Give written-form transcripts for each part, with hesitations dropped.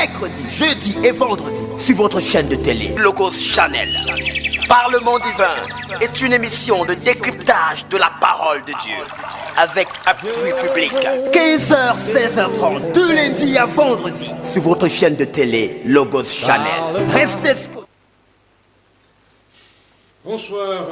mercredi, jeudi et vendredi sur votre chaîne de télé Logos Channel. Parlement divin est une émission de décryptage de la parole de Dieu avec appui public. 15h, 16h30, de lundi à vendredi sur votre chaîne de télé Logos Channel. Restez scotchés. Bonsoir,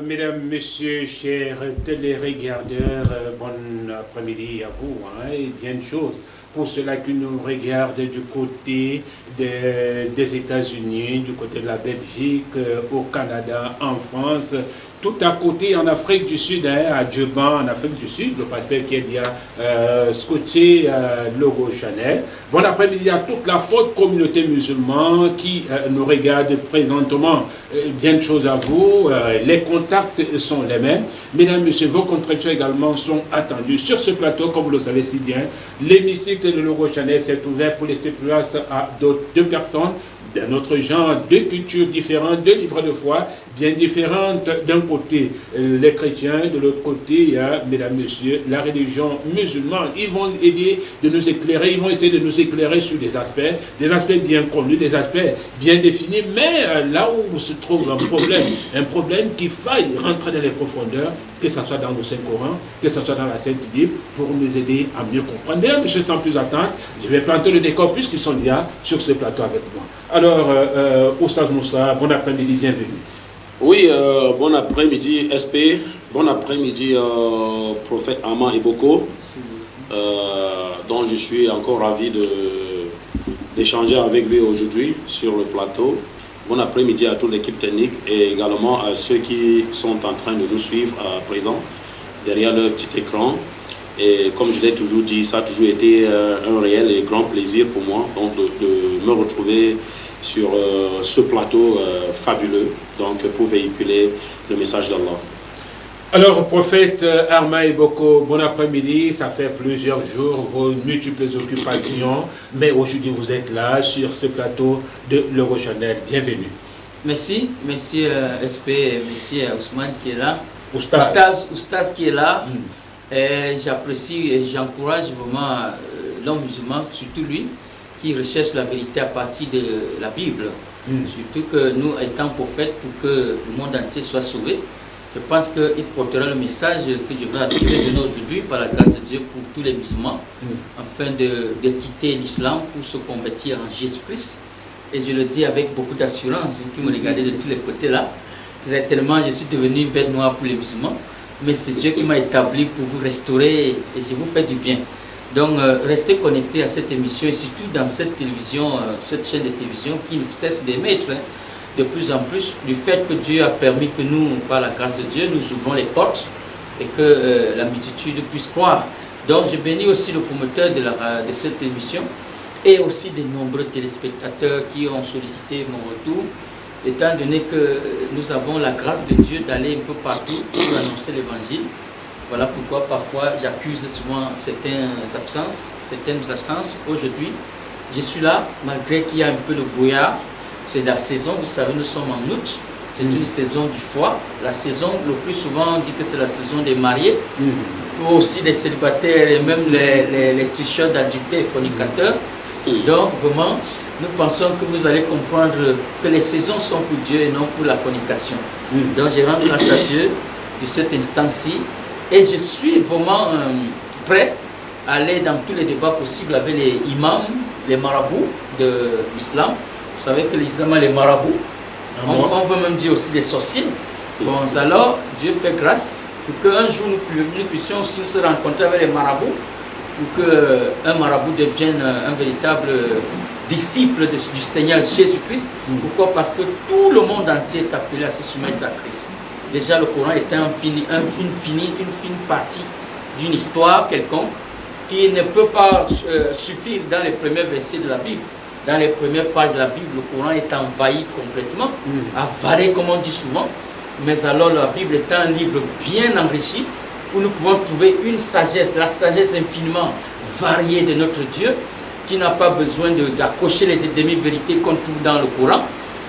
mesdames, messieurs, chers téléregardeurs, bon après-midi à vous, et bien de choses pour ceux-là qui nous regardent du côté des États-Unis, du côté de la Belgique, au Canada, en France, tout à côté en Afrique du Sud, à Djeban, en Afrique du Sud, le pasteur qui est bien scotché Logos Channel. Bon après-midi à toute la forte communauté musulmane qui nous regarde présentement. Bien de choses à vous, les contacts sont les mêmes. Mesdames, messieurs, vos contributions également sont attendues sur ce plateau, comme vous le savez si bien. L'hémicycle de Logos Channel s'est ouvert pour laisser place à deux personnes d'un autre genre, deux cultures différentes, deux livres de foi bien différentes. D'un côté, les chrétiens, de l'autre côté, mesdames, messieurs, la religion musulmane. Ils vont aider de nous éclairer, ils vont essayer de nous éclairer sur des aspects bien connus, des aspects bien définis, mais là où se trouve un problème qui faille rentrer dans les profondeurs, que ce soit dans le Saint-Coran, que ce soit dans la Sainte Bible, pour nous aider à mieux comprendre. Mesdames, messieurs, sans plus attendre, je vais planter le décor puisqu'ils sont là sur ce plateau avec moi. Alors, Oustaz Moussa, bon après-midi, bienvenue. Oui, bon après-midi SP, bon après-midi prophète Armand Eboko, dont je suis encore ravi d'échanger avec lui aujourd'hui sur le plateau. Bon après-midi à toute l'équipe technique et également à ceux qui sont en train de nous suivre à présent derrière leur petit écran. Et comme je l'ai toujours dit, ça a toujours été un réel et grand plaisir pour moi donc de me retrouver sur ce plateau fabuleux donc pour véhiculer le message d'Allah. Alors, prophète Armand Eboko, bon après-midi, ça fait plusieurs jours, vos multiples occupations, mais aujourd'hui vous êtes là sur ce plateau de Logos Channel. Bienvenue. Merci SP, merci Ousmane qui est là, Oustaz qui est là. J'apprécie et j'encourage vraiment l'homme musulman, surtout lui, qui recherche la vérité à partir de la Bible. Surtout que nous, étant prophètes, pour que le monde entier soit sauvé, je pense qu'il portera le message que je vais donner aujourd'hui par la grâce de Dieu pour tous les musulmans, afin de quitter l'islam pour se convertir en Jésus-Christ. Et je le dis avec beaucoup d'assurance, vous qui me regardez de tous les côtés là, tellement je suis devenu une bête noire pour les musulmans, mais c'est Dieu qui m'a établi pour vous restaurer et je vous fais du bien. Donc restez connectés à cette émission et surtout dans cette télévision, cette chaîne de télévision qui ne cesse d'émettre de plus en plus du fait que Dieu a permis que nous, par la grâce de Dieu, nous ouvrons les portes et que la multitude puisse croire. Donc je bénis aussi le promoteur de cette émission et aussi des nombreux téléspectateurs qui ont sollicité mon retour, étant donné que nous avons la grâce de Dieu d'aller un peu partout pour annoncer l'évangile. Voilà pourquoi parfois j'accuse souvent certaines absences. Aujourd'hui, je suis là malgré qu'il y a un peu de brouillard. C'est la saison, vous savez, nous sommes en août. C'est une saison du foie. La saison, le plus souvent, on dit que c'est la saison des mariés, ou aussi des célibataires et même les tricheurs d'adultères et fornicateurs. Donc vraiment, nous pensons que vous allez comprendre que les saisons sont pour Dieu et non pour la fornication. Donc je rends grâce à Dieu de cet instant-ci. Et je suis vraiment prêt à aller dans tous les débats possibles avec les imams, les marabouts de l'islam. Vous savez que l'islam a les marabouts. On veut même dire aussi les sorciers. Bon, alors Dieu fait grâce pour qu'un jour nous puissions aussi se rencontrer avec les marabouts, pour qu'un marabout devienne un véritable disciple du Seigneur Jésus-Christ. Pourquoi? Parce que tout le monde entier est appelé à se soumettre à Christ. Déjà, le Coran est une fine partie d'une histoire quelconque qui ne peut pas suffire dans les premiers versets de la Bible. Dans les premières pages de la Bible, le Coran est envahi complètement, avalé comme on dit souvent. Mais alors la Bible est un livre bien enrichi où nous pouvons trouver une sagesse, la sagesse infiniment variée de notre Dieu, qui n'a pas besoin d'accrocher les demi-vérités qu'on trouve dans le Coran.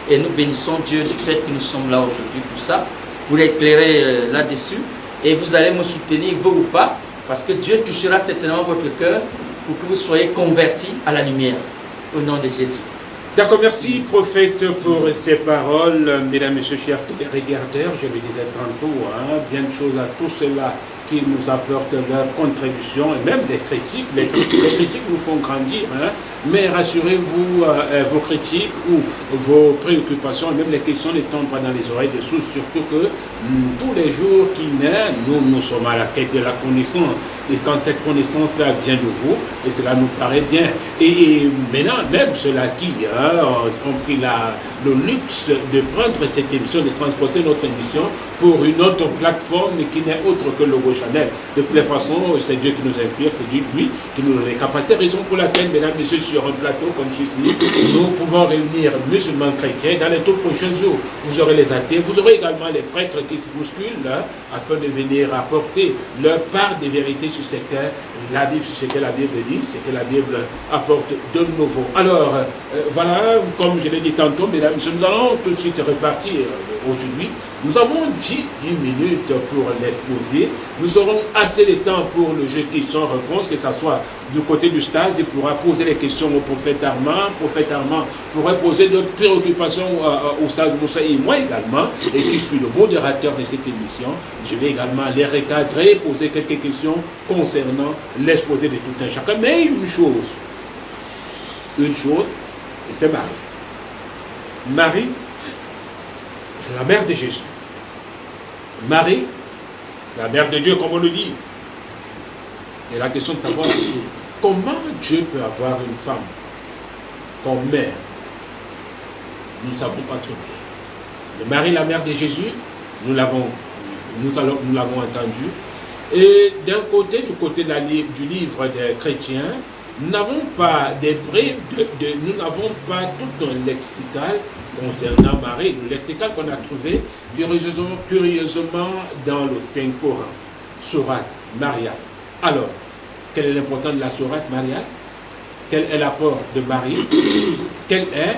Et nous bénissons Dieu du fait que nous sommes là aujourd'hui pour ça, pour éclairer là-dessus. Et vous allez me soutenir, vous ou pas, parce que Dieu touchera certainement votre cœur pour que vous soyez convertis à la lumière. au nom de Jésus. D'accord, merci prophète pour ces paroles. Mesdames, Messieurs, chers regardeurs, je le disais tantôt, bien de choses à tous ceux-là qui nous apportent leur contribution, et même les critiques. Les critiques nous font grandir, mais rassurez-vous, vos critiques ou vos préoccupations, même les questions ne tombent pas dans les oreilles de sourds, surtout que tous les jours qui naissent, nous sommes à la quête de la connaissance. Et quand cette connaissance-là vient de vous, et cela nous paraît bien. Et maintenant, même ceux-là qui ont pris le luxe de prendre cette émission, de transporter notre émission pour une autre plateforme qui n'est autre que Logo Channel. De toute façon, c'est Dieu qui nous inspire, c'est Dieu lui qui nous donne les capacités. Raison pour laquelle, mesdames, messieurs, sur un plateau comme celui-ci, nous pouvons réunir musulmans chrétiens. Dans les tout prochains jours, vous aurez les athées, vous aurez également les prêtres qui se bousculent afin de venir apporter leur part de vérité sur ce que la Bible, sur ce que la Bible dit, ce que la Bible apporte de nouveau. Alors, voilà, comme je l'ai dit tantôt, mesdames, messieurs, nous allons tout de suite repartir aujourd'hui. Nous avons 10 minutes pour l'exposer. Nous aurons assez de temps pour le jeu questions-réponses, que ce soit du côté du stade, il pourra poser les questions au prophète Armand. Prophète Armand pourra poser d'autres préoccupations au stade Moussa et moi également, et qui suis le modérateur de cette émission. Je vais également les recadrer, poser quelques questions concernant l'exposé de tout un chacun. Mais une chose, et c'est Marie. Marie, la mère de Jésus. Marie, la mère de Dieu, comme on le dit. Et la question de savoir comment Dieu peut avoir une femme comme mère. Nous ne savons pas trop. Mais Marie, la mère de Jésus, nous l'avons entendu. Et d'un côté, du côté du livre des chrétiens, nous n'avons pas nous n'avons pas tout un lexical concernant Marie, le lexical qu'on a trouvé curieusement dans le Saint-Coran, sourate Mariale. Alors, quelle est l'importance de la sourate Mariale? Quel est l'apport de Marie? Quel est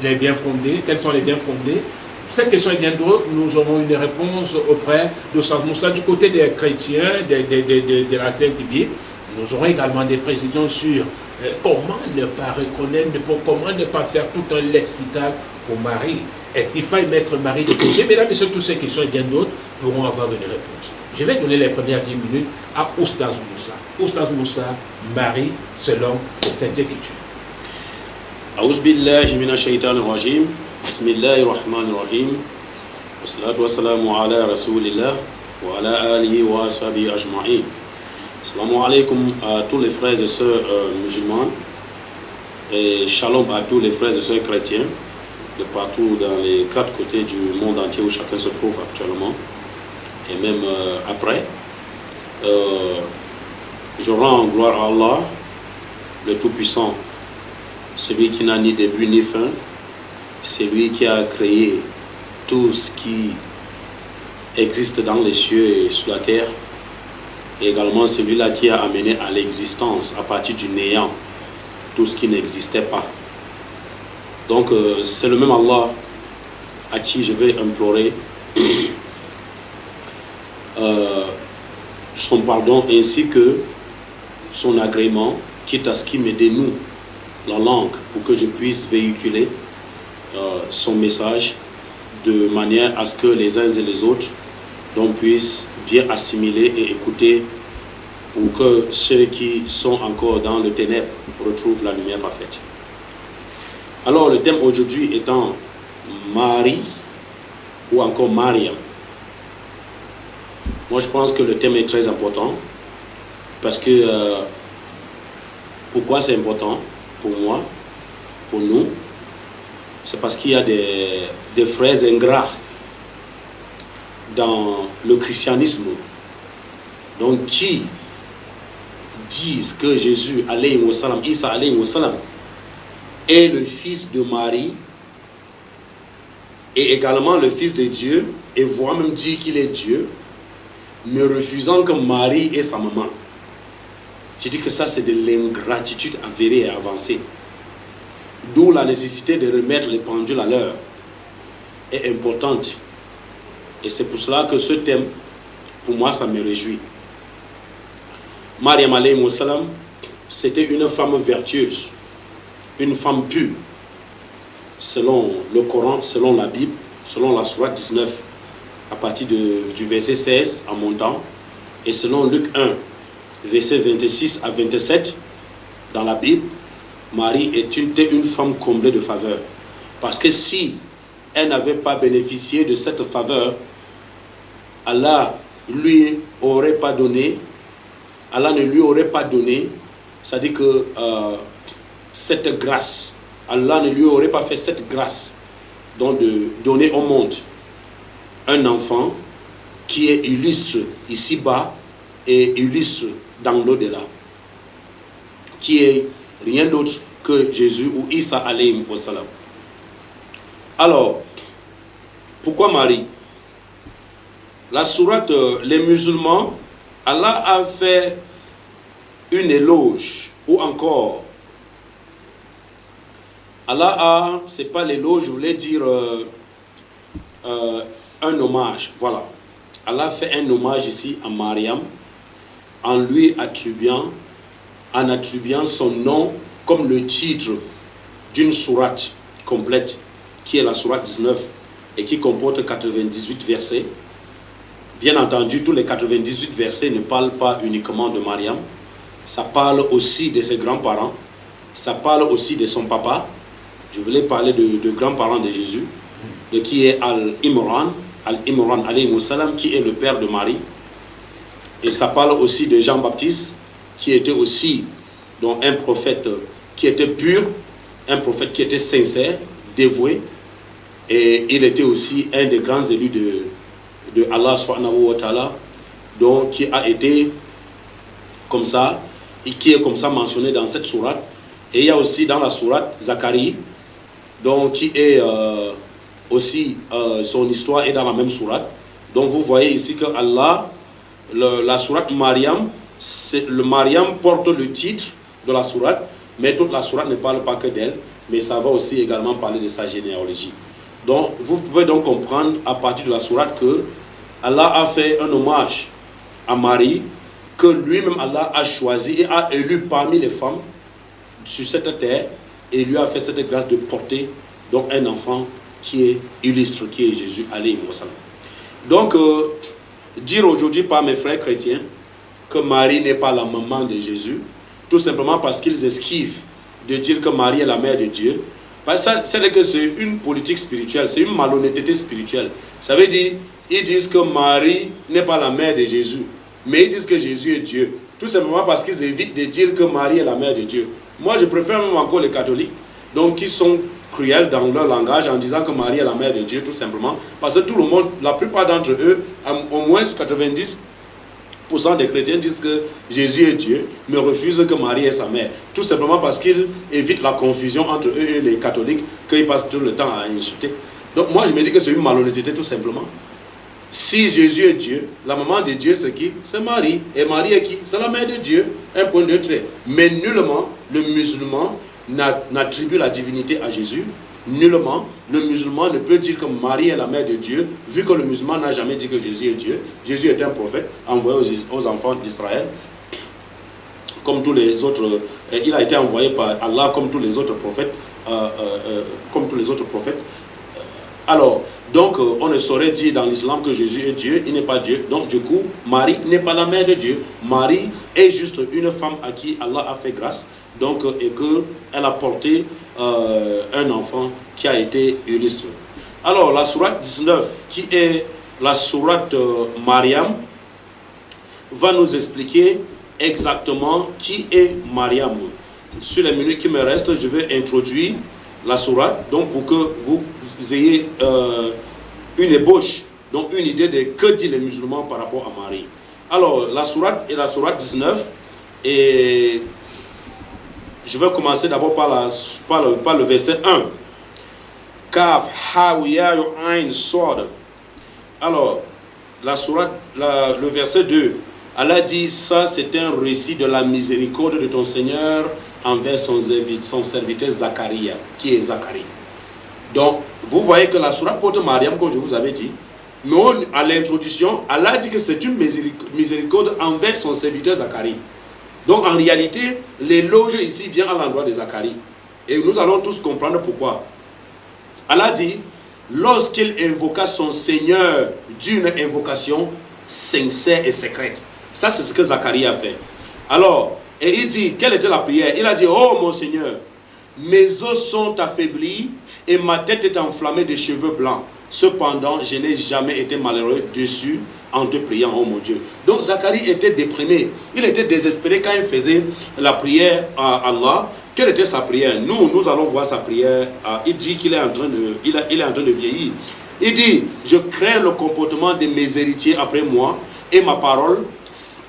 les bien fondés? Quels sont les bien fondés? Cette question est bien d'autres, nous aurons une réponse auprès de Sas Moussa du côté des chrétiens, de la Sainte Bible. Nous aurons également des précisions sur comment ne pas reconnaître, comment ne pas faire tout un lexical pour Marie. Est-ce qu'il faut mettre Marie de côté? Mesdames, messieurs, toutes ces questions et bien d'autres pourront avoir une réponse. Je vais donner les premières 10 minutes à Oustaz Moussa. Oustaz Moussa, Marie, selon les Saintes Écritures. A'ouz billahi minash shaitanir rajim. Bismillahir rahmanir rahim. Wassalatu wassalamu ala rasulillah wa ala alihi wa ashabihi ajma'in. Assalamu alaikum à tous les frères et sœurs musulmans et shalom à tous les frères et sœurs chrétiens de partout dans les 4 côtés du monde entier où chacun se trouve actuellement et même après. Je rends gloire à Allah, le Tout-Puissant, celui qui n'a ni début ni fin, celui qui a créé tout ce qui existe dans les cieux et sur la terre, et également celui-là qui a amené à l'existence, à partir du néant, tout ce qui n'existait pas. Donc c'est le même Allah à qui je vais implorer son pardon ainsi que son agrément, quitte à ce qu'il me dénoue la langue pour que je puisse véhiculer son message de manière à ce que les uns et les autres puissent bien assimiler et écouter pour que ceux qui sont encore dans le ténèbre retrouvent la lumière parfaite. Alors le thème aujourd'hui étant Marie ou encore Mariam. Moi je pense que le thème est très important parce que pourquoi c'est important pour moi, pour nous? C'est parce qu'il y a des frères ingrats dans le christianisme, donc qui disent que Jésus alayhi wa sallam, Isa alayhi wa sallam, est le fils de Marie et également le fils de Dieu, et voient même dire qu'il est Dieu, mais refusant que Marie est sa maman. Je dis que ça c'est de l'ingratitude avérée et avancée, d'où la nécessité de remettre les pendules à l'heure est importante. Et c'est pour cela que ce thème, pour moi, ça me réjouit. Mariam alayhi wa sallam, c'était une femme vertueuse. une femme pure, selon le Coran, selon la Bible, selon la sourate 19, à partir du verset 16 en montant, et selon Luc 1, verset 26 à 27, dans la Bible, Marie était une femme comblée de faveur. Parce que si elle n'avait pas bénéficié de cette faveur, Allah lui aurait pas donné, Allah ne lui aurait pas donné, c'est-à-dire que cette grâce, Allah ne lui aurait pas fait cette grâce, donc de donner au monde un enfant qui est illustre ici-bas et illustre dans l'au-delà, qui est rien d'autre que Jésus ou Isa alayhi wa salam. Alors, pourquoi Marie? La sourate, les musulmans, Allah a fait une éloge, ou encore, Allah a, c'est pas l'éloge, je voulais dire un hommage, voilà. Allah fait un hommage ici à Mariam, en lui attribuant son nom comme le titre d'une sourate complète, qui est la sourate 19, et qui comporte 98 versets. Bien entendu, tous les 98 versets ne parlent pas uniquement de Mariam, ça parle aussi de ses grands-parents, ça parle aussi de son papa. Je voulais parler de grands-parents de Jésus, de qui est Al-Imran alayhi wa salam, qui est le père de Marie. Et ça parle aussi de Jean-Baptiste, qui était aussi donc, un prophète qui était pur, un prophète qui était sincère, dévoué, et il était aussi un des grands élus de Allah subhanahu wa ta'ala, donc qui a été comme ça, et qui est comme ça mentionné dans cette sourate. Et il y a aussi dans la sourate Zacharie, donc qui est aussi son histoire est dans la même sourate. Donc vous voyez ici que Allah, la sourate Mariam, le Mariam porte le titre de la sourate, mais toute la sourate ne parle pas que d'elle, mais ça va aussi également parler de sa généalogie. Donc vous pouvez donc comprendre à partir de la sourate que Allah a fait un hommage à Marie, que lui-même Allah a choisi et a élu parmi les femmes sur cette terre, et lui a fait cette grâce de porter donc un enfant qui est illustre, qui est Jésus alayhi wa sallam. Donc dire aujourd'hui par mes frères chrétiens que Marie n'est pas la maman de Jésus, tout simplement parce qu'ils esquivent de dire que Marie est la mère de Dieu, c'est que c'est une politique spirituelle, c'est une malhonnêteté spirituelle. Ça veut dire, ils disent que Marie n'est pas la mère de Jésus, mais ils disent que Jésus est Dieu, tout simplement parce qu'ils évitent de dire que Marie est la mère de Dieu. Moi, je préfère même encore les catholiques, donc qui sont cruels dans leur langage en disant que Marie est la mère de Dieu, tout simplement, parce que tout le monde, la plupart d'entre eux, au moins 90% des chrétiens disent que Jésus est Dieu, mais refusent que Marie est sa mère. Tout simplement parce qu'ils évitent la confusion entre eux et les catholiques, qu'ils passent tout le temps à insulter. Donc moi je me dis que c'est une malhonnêteté tout simplement. Si Jésus est Dieu, la maman de Dieu c'est qui? C'est Marie. Et Marie est qui? C'est la mère de Dieu. Un point de trait. Mais nullement le musulman n'attribue la divinité à Jésus. Nullement, le musulman ne peut dire que Marie est la mère de Dieu, vu que le musulman n'a jamais dit que Jésus est Dieu. Jésus est un prophète envoyé aux enfants d'Israël, comme tous les autres. Il a été envoyé par Allah comme tous les autres prophètes. Alors, donc, on ne saurait dire dans l'islam que Jésus est Dieu, il n'est pas Dieu. Donc, du coup, Marie n'est pas la mère de Dieu. Marie est juste une femme à qui Allah a fait grâce, donc, et qu'elle a porté un enfant qui a été illustre. Alors, la sourate 19, qui est la sourate Mariam, va nous expliquer exactement qui est Mariam. Sur les minutes qui me restent, je vais introduire la sourate, donc pour que vous ayez une ébauche, donc une idée de que disent les musulmans par rapport à Marie. Alors, la sourate est la sourate 19, et je vais commencer d'abord par le verset 1. Kaf, ha, ya, ain, sod. Alors, la sourate, le verset 2, Allah dit, ça c'est un récit de la miséricorde de ton Seigneur envers son serviteur Zacharie, qui est Zacharie. Donc, vous voyez que la sourate porte Mariam, comme je vous avais dit, mais à l'introduction, Allah dit que c'est une miséricorde envers son serviteur Zacharie. Donc, en réalité, l'éloge ici vient à l'endroit de Zacharie. Et nous allons tous comprendre pourquoi. Allah dit, lorsqu'il invoqua son Seigneur d'une invocation sincère et secrète. Ça, c'est ce que Zacharie a fait. Alors, et il dit, quelle était la prière? Il a dit, oh mon Seigneur, mes os sont affaiblis et ma tête est enflammée de cheveux blancs. Cependant, je n'ai jamais été malheureux dessus en te priant, oh mon Dieu. Donc Zacharie était déprimé, il était désespéré quand il faisait la prière à Allah. Quelle était sa prière? Nous allons voir sa prière. Il dit qu'il est en train de, il est en train de vieillir. Il dit, je crains le comportement de mes héritiers après moi et ma parole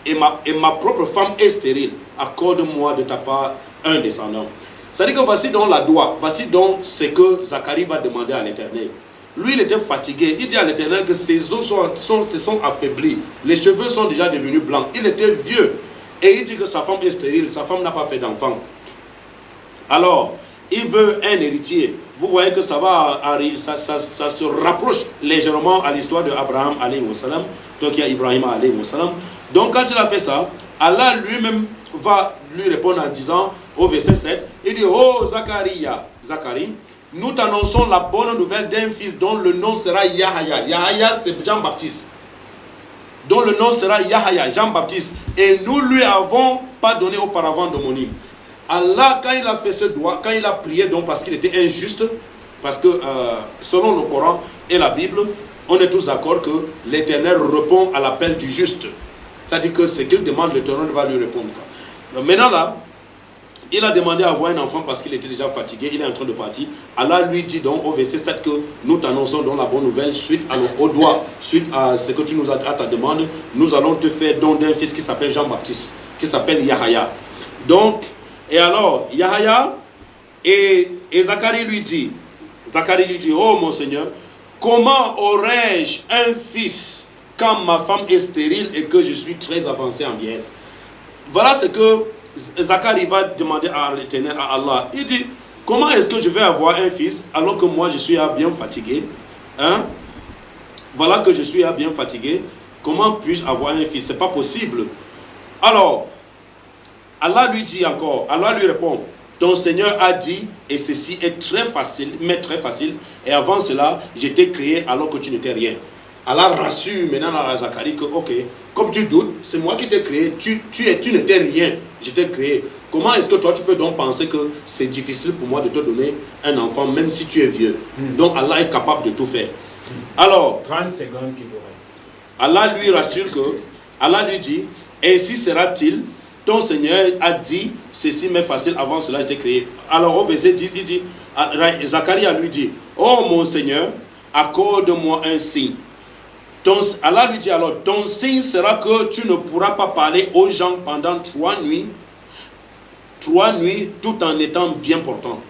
et ma propre femme est stérile. Accorde-moi de ta part un descendant. C'est-à-dire que voici donc la doigt, voici donc ce que Zacharie va demander à l'Éternel. Lui, il était fatigué. Il dit à l'Éternel que ses os se sont affaiblis. Les cheveux sont déjà devenus blancs. Il était vieux. Et il dit que sa femme est stérile. Sa femme n'a pas fait d'enfant. Alors, il veut un héritier. Vous voyez que ça se rapproche légèrement à l'histoire de Abraham, alayhi wa sallam. Donc, il y a Ibrahim, alayhi wa sallam. Donc, quand il a fait ça, Allah lui-même va lui répondre en disant, au verset 7, il dit, oh Zacharie, nous t'annonçons la bonne nouvelle d'un fils dont le nom sera Yahaya. Yahaya, c'est Jean-Baptiste. Dont le nom sera Yahaya, Jean-Baptiste. Et nous lui avons pas donné auparavant d'homonyme. Allah, quand il a fait ce doigt, quand il a prié, donc parce qu'il était injuste, parce que selon le Coran et la Bible, on est tous d'accord que l'Éternel répond à l'appel du juste. C'est-à-dire que ce qu'il demande, l'Éternel va lui répondre. Donc maintenant là, il a demandé à avoir un enfant parce qu'il était déjà fatigué, il est en train de partir. Allah lui dit donc au verset 7 que nous t'annonçons donc la bonne nouvelle suite au doigt, suite à ce que tu nous as à ta demande, nous allons te faire don d'un fils qui s'appelle Jean-Baptiste, qui s'appelle Yahaya. Donc, et alors, Yahaya, et Zacharie lui dit, oh mon Seigneur, comment aurais-je un fils quand ma femme est stérile et que je suis très avancé en vieillesse? Voilà ce que Zacharie va demander à l'Éternel, à Allah. Il dit, comment est-ce que je vais avoir un fils alors que moi je suis bien fatigué? Voilà que je suis bien fatigué. Comment puis-je avoir un fils? C'est pas possible. Alors, Allah lui dit encore, Allah lui répond, ton Seigneur a dit, et ceci est très facile, mais très facile, et avant cela, je t'ai créé alors que tu n'étais rien. Allah rassure maintenant à Zacharie que, ok, comme tu doutes, c'est moi qui t'ai créé, tu n'étais rien, je t'ai créé. Comment est-ce que toi tu peux donc penser que c'est difficile pour moi de te donner un enfant, même si tu es vieux? Donc Allah est capable de tout faire. Alors, 30 secondes qui vous restent. Allah lui rassure que, Allah lui dit, ainsi sera-t-il, ton Seigneur a dit, ceci m'est facile, avant cela je t'ai créé. Alors au verset 10, il dit, Zacharie lui dit, oh mon Seigneur, accorde-moi un signe. Allah lui dit alors, ton signe sera que tu ne pourras pas parler aux gens pendant 3 nuits, tout en étant bien portant.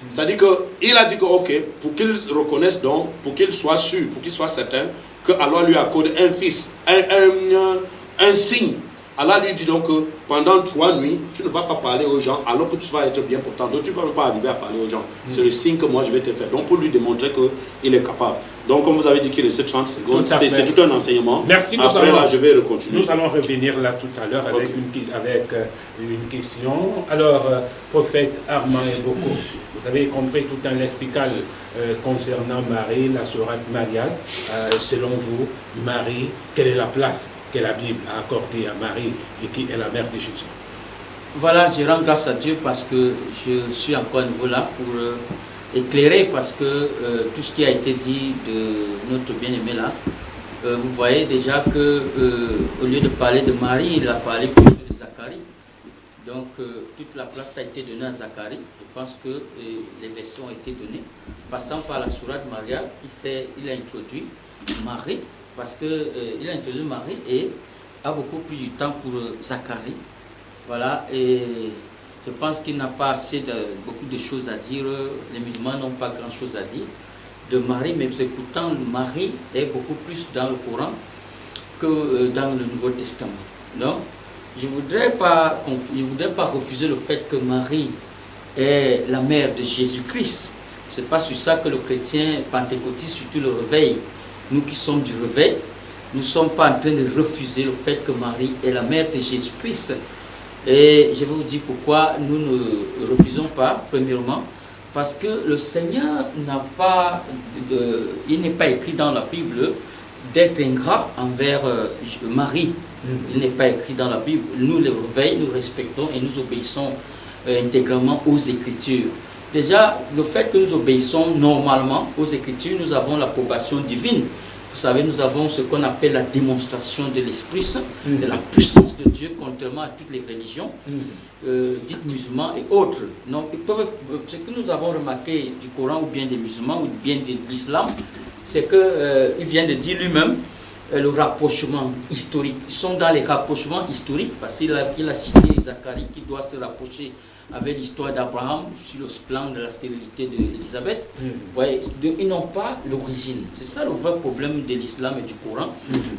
C'est-à-dire qu'il a dit que, ok, pour qu'il reconnaisse donc, pour qu'il soit sûr, pour qu'il soit certain, que Allah lui accorde un fils, un signe. Allah lui dit donc que pendant 3 nuits, tu ne vas pas parler aux gens alors que tu vas être bien portant. Donc tu ne vas pas arriver à parler aux gens. C'est le signe que moi je vais te faire. Donc pour lui démontrer qu'il est capable. Donc comme vous avez dit qu'il restait 30 secondes, c'est tout un enseignement. Merci. Après là, je vais le continuer. Nous allons revenir là tout à l'heure avec, une question. Alors, prophète Armand Eboko, vous avez compris tout un lexical concernant Marie, la sourate mariale. Selon vous, Marie, quelle est la place que la Bible a accordée à Marie et qui est la mère de Jésus? Voilà, je rends grâce à Dieu parce que je suis encore à nouveau là pour éclairer, parce que tout ce qui a été dit de notre bien-aimé là, vous voyez déjà que au lieu de parler de Marie, il a parlé plutôt de Zacharie. Donc toute la place a été donnée à Zacharie. Je pense que les versets ont été donnés. Passant par la sourate mariale, il a introduit Marie, parce qu'il a introduit Marie et a beaucoup plus du temps pour Zacharie. Voilà, et je pense qu'il n'a pas beaucoup de choses à dire. Les musulmans n'ont pas grand-chose à dire de Marie, mais pourtant Marie est beaucoup plus dans le Coran que dans le Nouveau Testament. Donc, je ne voudrais pas refuser le fait que Marie est la mère de Jésus-Christ. Ce n'est pas sur ça que le chrétien pentecôtiste, surtout le réveil, nous qui sommes du réveil, nous ne sommes pas en train de refuser le fait que Marie est la mère de Jésus-Christ. Et je vais vous dire pourquoi nous ne refusons pas, premièrement, Parce que le Seigneur n'a pas, il n'est pas écrit dans la Bible d'être ingrat envers Marie. Il n'est pas écrit dans la Bible. Nous les réveillons, nous respectons et nous obéissons intégralement aux Écritures. Déjà, le fait que nous obéissons normalement aux Écritures, nous avons l'approbation divine. Vous savez, nous avons ce qu'on appelle la démonstration de l'Esprit Saint, de la puissance de Dieu, contrairement à toutes les religions, dites musulmans et autres. Donc, ce que nous avons remarqué du Coran, ou bien des musulmans, ou bien de l'islam, c'est qu'il vient de dire lui-même le rapprochement historique. Ils sont dans les rapprochements historiques, parce qu'il a cité Zacharie qui doit se rapprocher avec l'histoire d'Abraham sur le plan de la stérilité d'Élisabeth. Ils n'ont pas l'origine. C'est ça le vrai problème de l'islam et du Coran.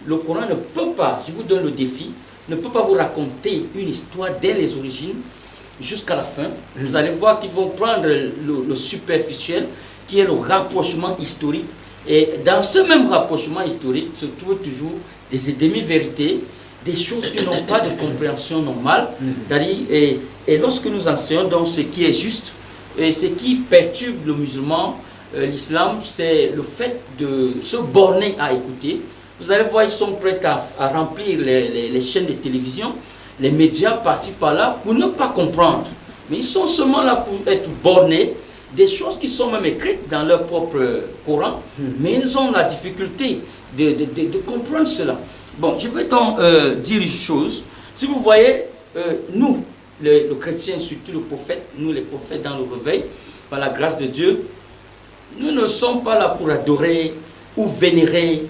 Le Coran ne peut pas, je vous donne le défi, ne peut pas vous raconter une histoire dès les origines jusqu'à la fin. Vous allez voir qu'ils vont prendre le superficiel, qui est le rapprochement historique. Et dans ce même rapprochement historique se trouvent toujours des demi-vérités, des choses qui n'ont pas de compréhension normale. Et lorsque nous enseignons donc ce qui est juste, et ce qui perturbe le musulman, l'islam, c'est le fait de se borner à écouter. Vous allez voir, ils sont prêts à remplir les chaînes de télévision, les médias par-ci par-là, pour ne pas comprendre. Mais ils sont seulement là pour être bornés, des choses qui sont même écrites dans leur propre Coran, mais ils ont la difficulté de comprendre cela. Bon, je vais donc dire une chose. Si vous voyez, nous, le chrétien, surtout le prophète, nous les prophètes dans le réveil, par la grâce de Dieu, nous ne sommes pas là pour adorer ou vénérer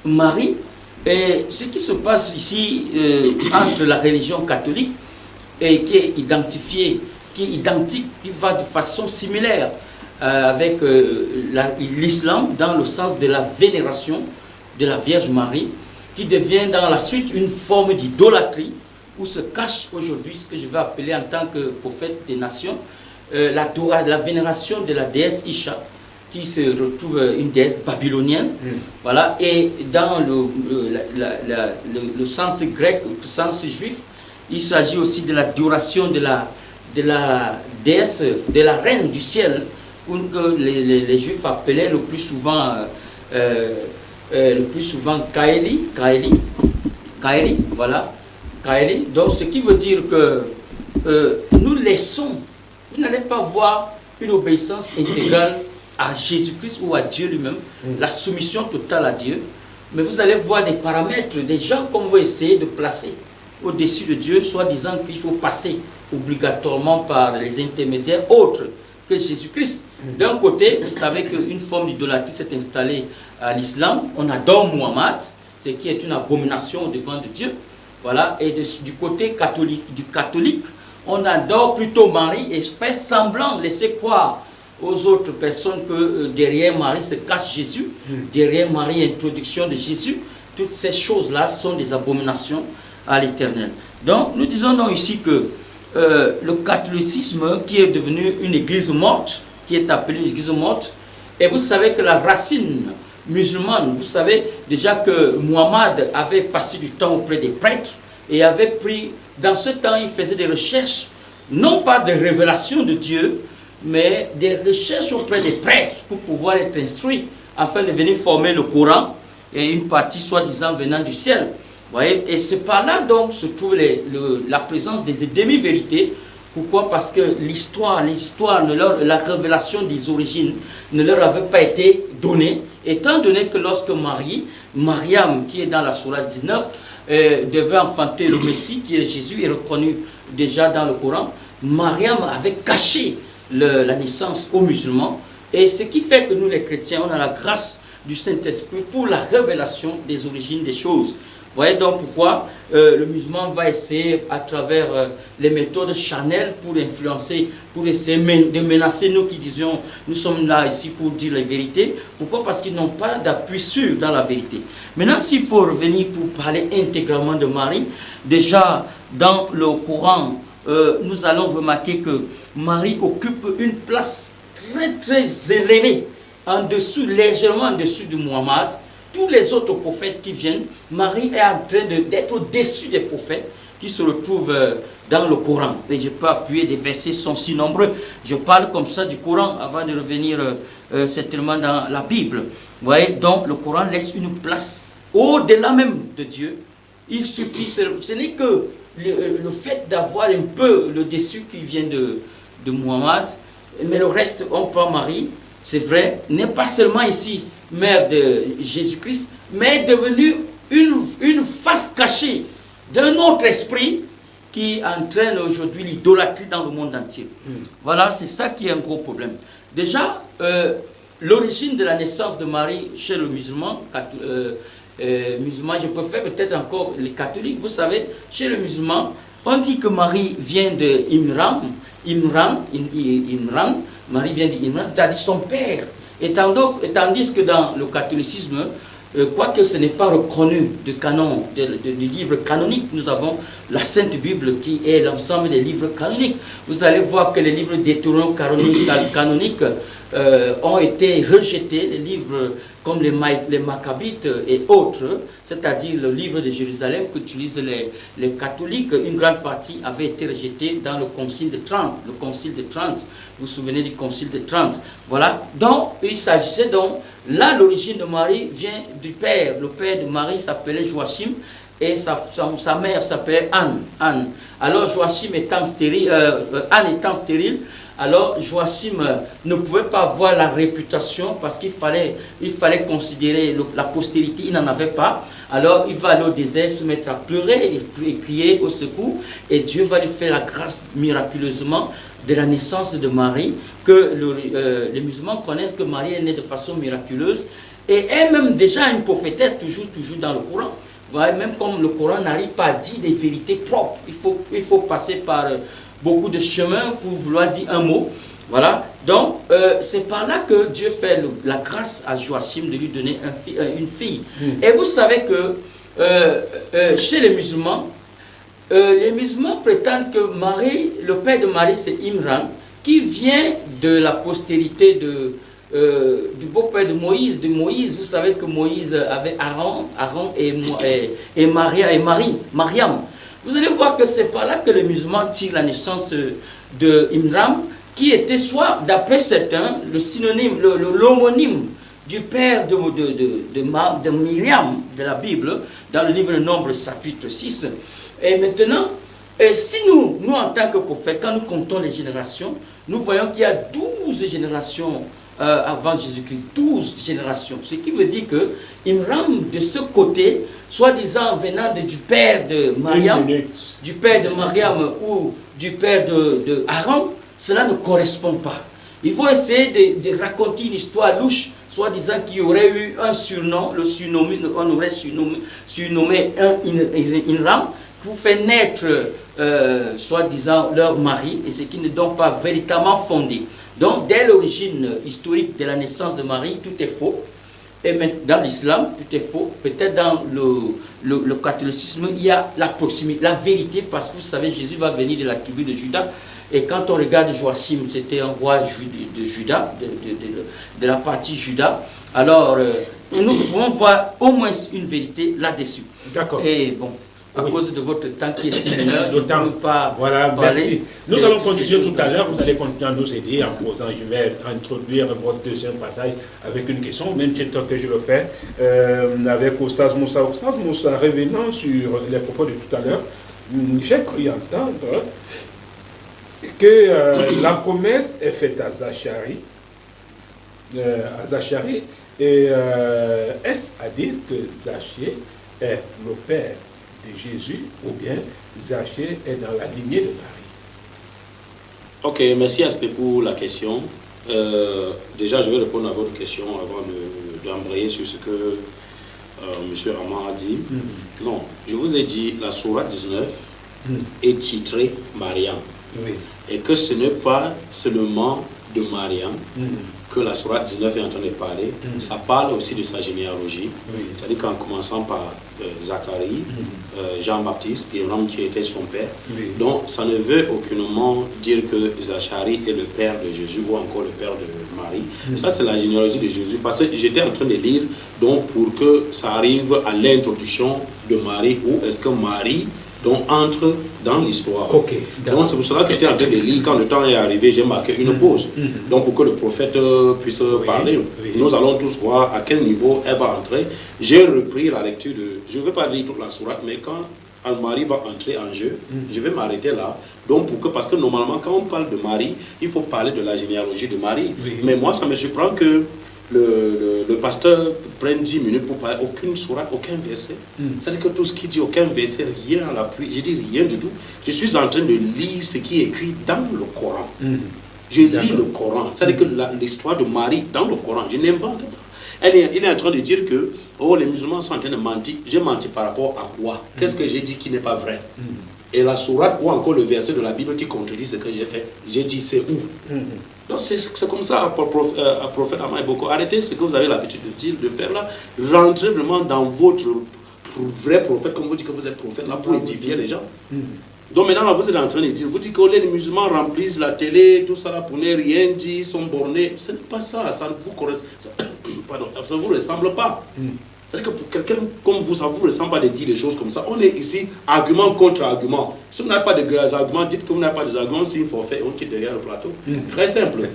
Marie. Et ce qui se passe ici entre la religion catholique et qui est identifiée, qui est identique, qui va de façon similaire avec l'islam dans le sens de la vénération de la Vierge Marie, qui devient dans la suite une forme d'idolâtrie, où se cache aujourd'hui ce que je vais appeler en tant que prophète des nations, la vénération de la déesse Isha, qui se retrouve une déesse babylonienne. Voilà, et dans le sens grec, le sens juif, il s'agit aussi de l'adoration de la déesse, de la reine du ciel, que les juifs appelaient le plus souvent Kaeli, voilà, Kaeli. Donc ce qui veut dire que nous laissons, vous n'allez pas voir une obéissance intégrale à Jésus-Christ ou à Dieu lui-même, la soumission totale à Dieu, mais vous allez voir des paramètres, des gens qu'on va essayer de placer au-dessus de Dieu, soit disant qu'il faut passer obligatoirement par les intermédiaires autres que Jésus-Christ. D'un côté, vous savez qu'une forme d'idolâtrie s'est installée à l'islam. On adore Muhammad, ce qui est une abomination devant de Dieu. Voilà. Et du côté catholique, on adore plutôt Marie et fait semblant, laisser croire aux autres personnes que derrière Marie se cache Jésus, derrière Marie, introduction de Jésus. Toutes ces choses-là sont des abominations à l'Éternel. Donc, nous disons donc ici que le catholicisme, qui est devenu une église morte, qui est appelée une église morte, et vous savez que la racine musulmane, vous savez déjà que Muhammad avait passé du temps auprès des prêtres et avait pris, dans ce temps, il faisait des recherches, non pas de révélation de Dieu, mais des recherches auprès des prêtres pour pouvoir être instruit, afin de venir former le Coran et une partie soi-disant venant du ciel. Voyez, et c'est par là donc se trouve la présence des demi-vérités. Pourquoi? Parce que la révélation des origines ne leur avait pas été donnée, étant donné que lorsque Mariam, qui est dans la Sourate 19, devait enfanter le Messie, qui est Jésus, est reconnu déjà dans le Coran, Mariam avait caché la naissance aux musulmans, et ce qui fait que nous les chrétiens, on a la grâce du Saint-Esprit pour la révélation des origines des choses. Vous voyez donc pourquoi le musulman va essayer à travers les méthodes charnelles pour influencer, pour essayer de menacer nous qui disions nous sommes là ici pour dire la vérité. Pourquoi? Parce qu'ils n'ont pas d'appui sûr dans la vérité. Maintenant, s'il faut revenir pour parler intégralement de Marie, déjà dans le Coran, nous allons remarquer que Marie occupe une place très très élevée, légèrement en dessous de Muhammad. Tous les autres prophètes qui viennent, Marie est en train d'être au-dessus des prophètes, qui se retrouvent dans le Coran. Et je peux appuyer, des versets sont si nombreux. Je parle comme ça du Coran avant de revenir certainement dans la Bible. Vous voyez, donc le Coran laisse une place au-delà même de Dieu. Il suffit, ce n'est que le fait d'avoir un peu le dessus qui vient de Muhammad, mais le reste, on prend Marie, c'est vrai, n'est pas seulement ici mère de Jésus-Christ, mais est devenue une face cachée d'un autre esprit qui entraîne aujourd'hui l'idolâtrie dans le monde entier. Voilà, c'est ça qui est un gros problème. Déjà, l'origine de la naissance de Marie chez le musulman, je peux faire peut-être encore les catholiques, vous savez, chez le musulman, on dit que Marie vient de Imran, Marie vient d'Imran, c'est-à-dire son père. Et tandis que dans le catholicisme, quoique ce n'est pas reconnu du canon, du livre canonique, nous avons la Sainte Bible qui est l'ensemble des livres canoniques. Vous allez voir que les livres deutérocanoniques ont été rejetés, les livres comme les Maccabites et autres, c'est-à-dire le livre de Jérusalem qu'utilisent les catholiques, une grande partie avait été rejetée dans le Concile de Trente. Le Concile de Trente, vous vous souvenez du Concile de Trente. Voilà, donc il s'agissait donc, là l'origine de Marie vient du père. Le père de Marie s'appelait Joachim et sa mère s'appelait Anne. Alors Joachim étant stérile, Anne étant stérile, alors Joachim ne pouvait pas avoir la réputation parce qu'il fallait considérer la postérité, il n'en avait pas. Alors il va aller au désert se mettre à pleurer et crier au secours, et Dieu va lui faire la grâce miraculeusement de la naissance de Marie, que les musulmans connaissent que Marie est née de façon miraculeuse, et elle-même déjà une prophétesse, toujours dans le Coran. Vous voyez, même comme le Coran n'arrive pas à dire des vérités propres, il faut passer par beaucoup de chemins pour vouloir dire un mot. Voilà, donc c'est par là que Dieu fait la grâce à Joachim de lui donner une fille. Et vous savez que chez les musulmans prétendent que Marie, le père de Marie, c'est Imran, qui vient de la postérité du beau-père de Moïse. Vous savez que Moïse avait Aaron et Mariam. Vous allez voir que c'est par là que les musulmans tirent la naissance de Imran, qui était soit, d'après certains, le synonyme, l'homonyme du père de Myriam de la Bible, dans le livre de Nombre, chapitre 6. Et maintenant, si nous en tant que prophètes, quand nous comptons les générations, nous voyons qu'il y a 12 générations avant Jésus-Christ, 12 générations. Ce qui veut dire que Imran, de ce côté, soi-disant venant du père de Mariam, ou du père de Aaron, cela ne correspond pas. Il faut essayer de raconter une histoire louche, soi-disant qu'il y aurait eu un surnom, on aurait surnommé Imran, pour faire naître, soi-disant, leur mari, et ce qui ne donc pas véritablement fondé. Donc, dès l'origine historique de la naissance de Marie, tout est faux. Et même dans l'islam, tout est faux. Peut-être dans le catholicisme, il y a la proximité, la vérité, parce que vous savez, Jésus va venir de la tribu de Juda. Et quand on regarde Joachim, c'était un roi de Juda, de la partie Juda. Alors, nous pouvons voir au moins une vérité là-dessus. D'accord. Et bon, à cause de votre temps qui est si mineur, je ne peux pas parler. Merci. Nous allons continuer tout à l'heure. Vous allez continuer à nous aider en posant. Je vais introduire votre deuxième passage avec une question, même que je le fais avec Oustaz Moussa. Oustaz Moussa, revenant sur les propos de tout à l'heure, j'ai cru entendre que la promesse est faite à Zachari. Et est-ce à dire que Zachée est le père de Jésus, ou bien Zachée est dans la lignée de Marie? Ok, merci Aspect pour la question. Déjà, je vais répondre à votre question avant d'embrayer sur ce que M. Rahman a dit. Non, je vous ai dit, la Sourate 19 est titrée Mariam. Oui. Et que ce n'est pas seulement de Mariam que la Sourate 19 est en train de parler, ça parle aussi de sa généalogie. Oui. C'est-à-dire qu'en commençant par Zacharie, Jean-Baptiste, Abraham qui était son père. Oui. Donc ça ne veut aucunement dire que Zacharie est le père de Jésus ou encore le père de Marie. Ça c'est la généalogie de Jésus. Parce que j'étais en train de lire donc pour que ça arrive à l'introduction de Marie, où est-ce que Marie donc entre dans l'histoire. Ok. Donc c'est pour cela que j'étais en train de lire, quand le temps est arrivé, j'ai marqué une pause. Donc pour que le prophète puisse parler, nous allons tous voir à quel niveau elle va entrer. J'ai repris la lecture de... Je ne vais pas lire toute la sourate, mais quand Al-Marie va entrer en jeu, je vais m'arrêter là. Donc parce que normalement quand on parle de Marie, il faut parler de la généalogie de Marie. Mais moi ça me surprend que le pasteur prenne 10 minutes pour parler aucune sourate, aucun verset. C'est-à-dire que tout ce qu'il dit, aucun verset, rien à l'appui. Je dis rien du tout. Je suis en train de lire ce qui est écrit dans le Coran. Je lis le Coran. C'est-à-dire que l'histoire de Marie dans le Coran, je n'invente pas. Il est en train de dire que les musulmans sont en train de mentir. J'ai menti par rapport à quoi? Qu'est-ce que j'ai dit qui n'est pas vrai? Et la sourate ou encore le verset de la Bible qui contredit ce que j'ai fait, j'ai dit c'est où? Donc c'est comme ça, prophète Ama Eboko. Arrêtez ce que vous avez l'habitude de dire, de faire là. Rentrez vraiment dans votre vrai prophète, comme vous dites que vous êtes prophète là, pour édifier les gens. Donc maintenant, là, vous êtes en train de dire, vous dites que les musulmans remplissent la télé, tout ça là, pour ne rien dire, sont bornés. Ce n'est pas ça, ça ne vous correspond. Pardon, ça ne vous ressemble pas. C'est-à-dire que pour quelqu'un comme vous, ça ne vous ressemble pas de dire des choses comme ça. On est ici, argument contre argument. Si vous n'avez pas de arguments, dites que vous n'avez pas des arguments, s'il faut faire, on quitte derrière le plateau. Très simple.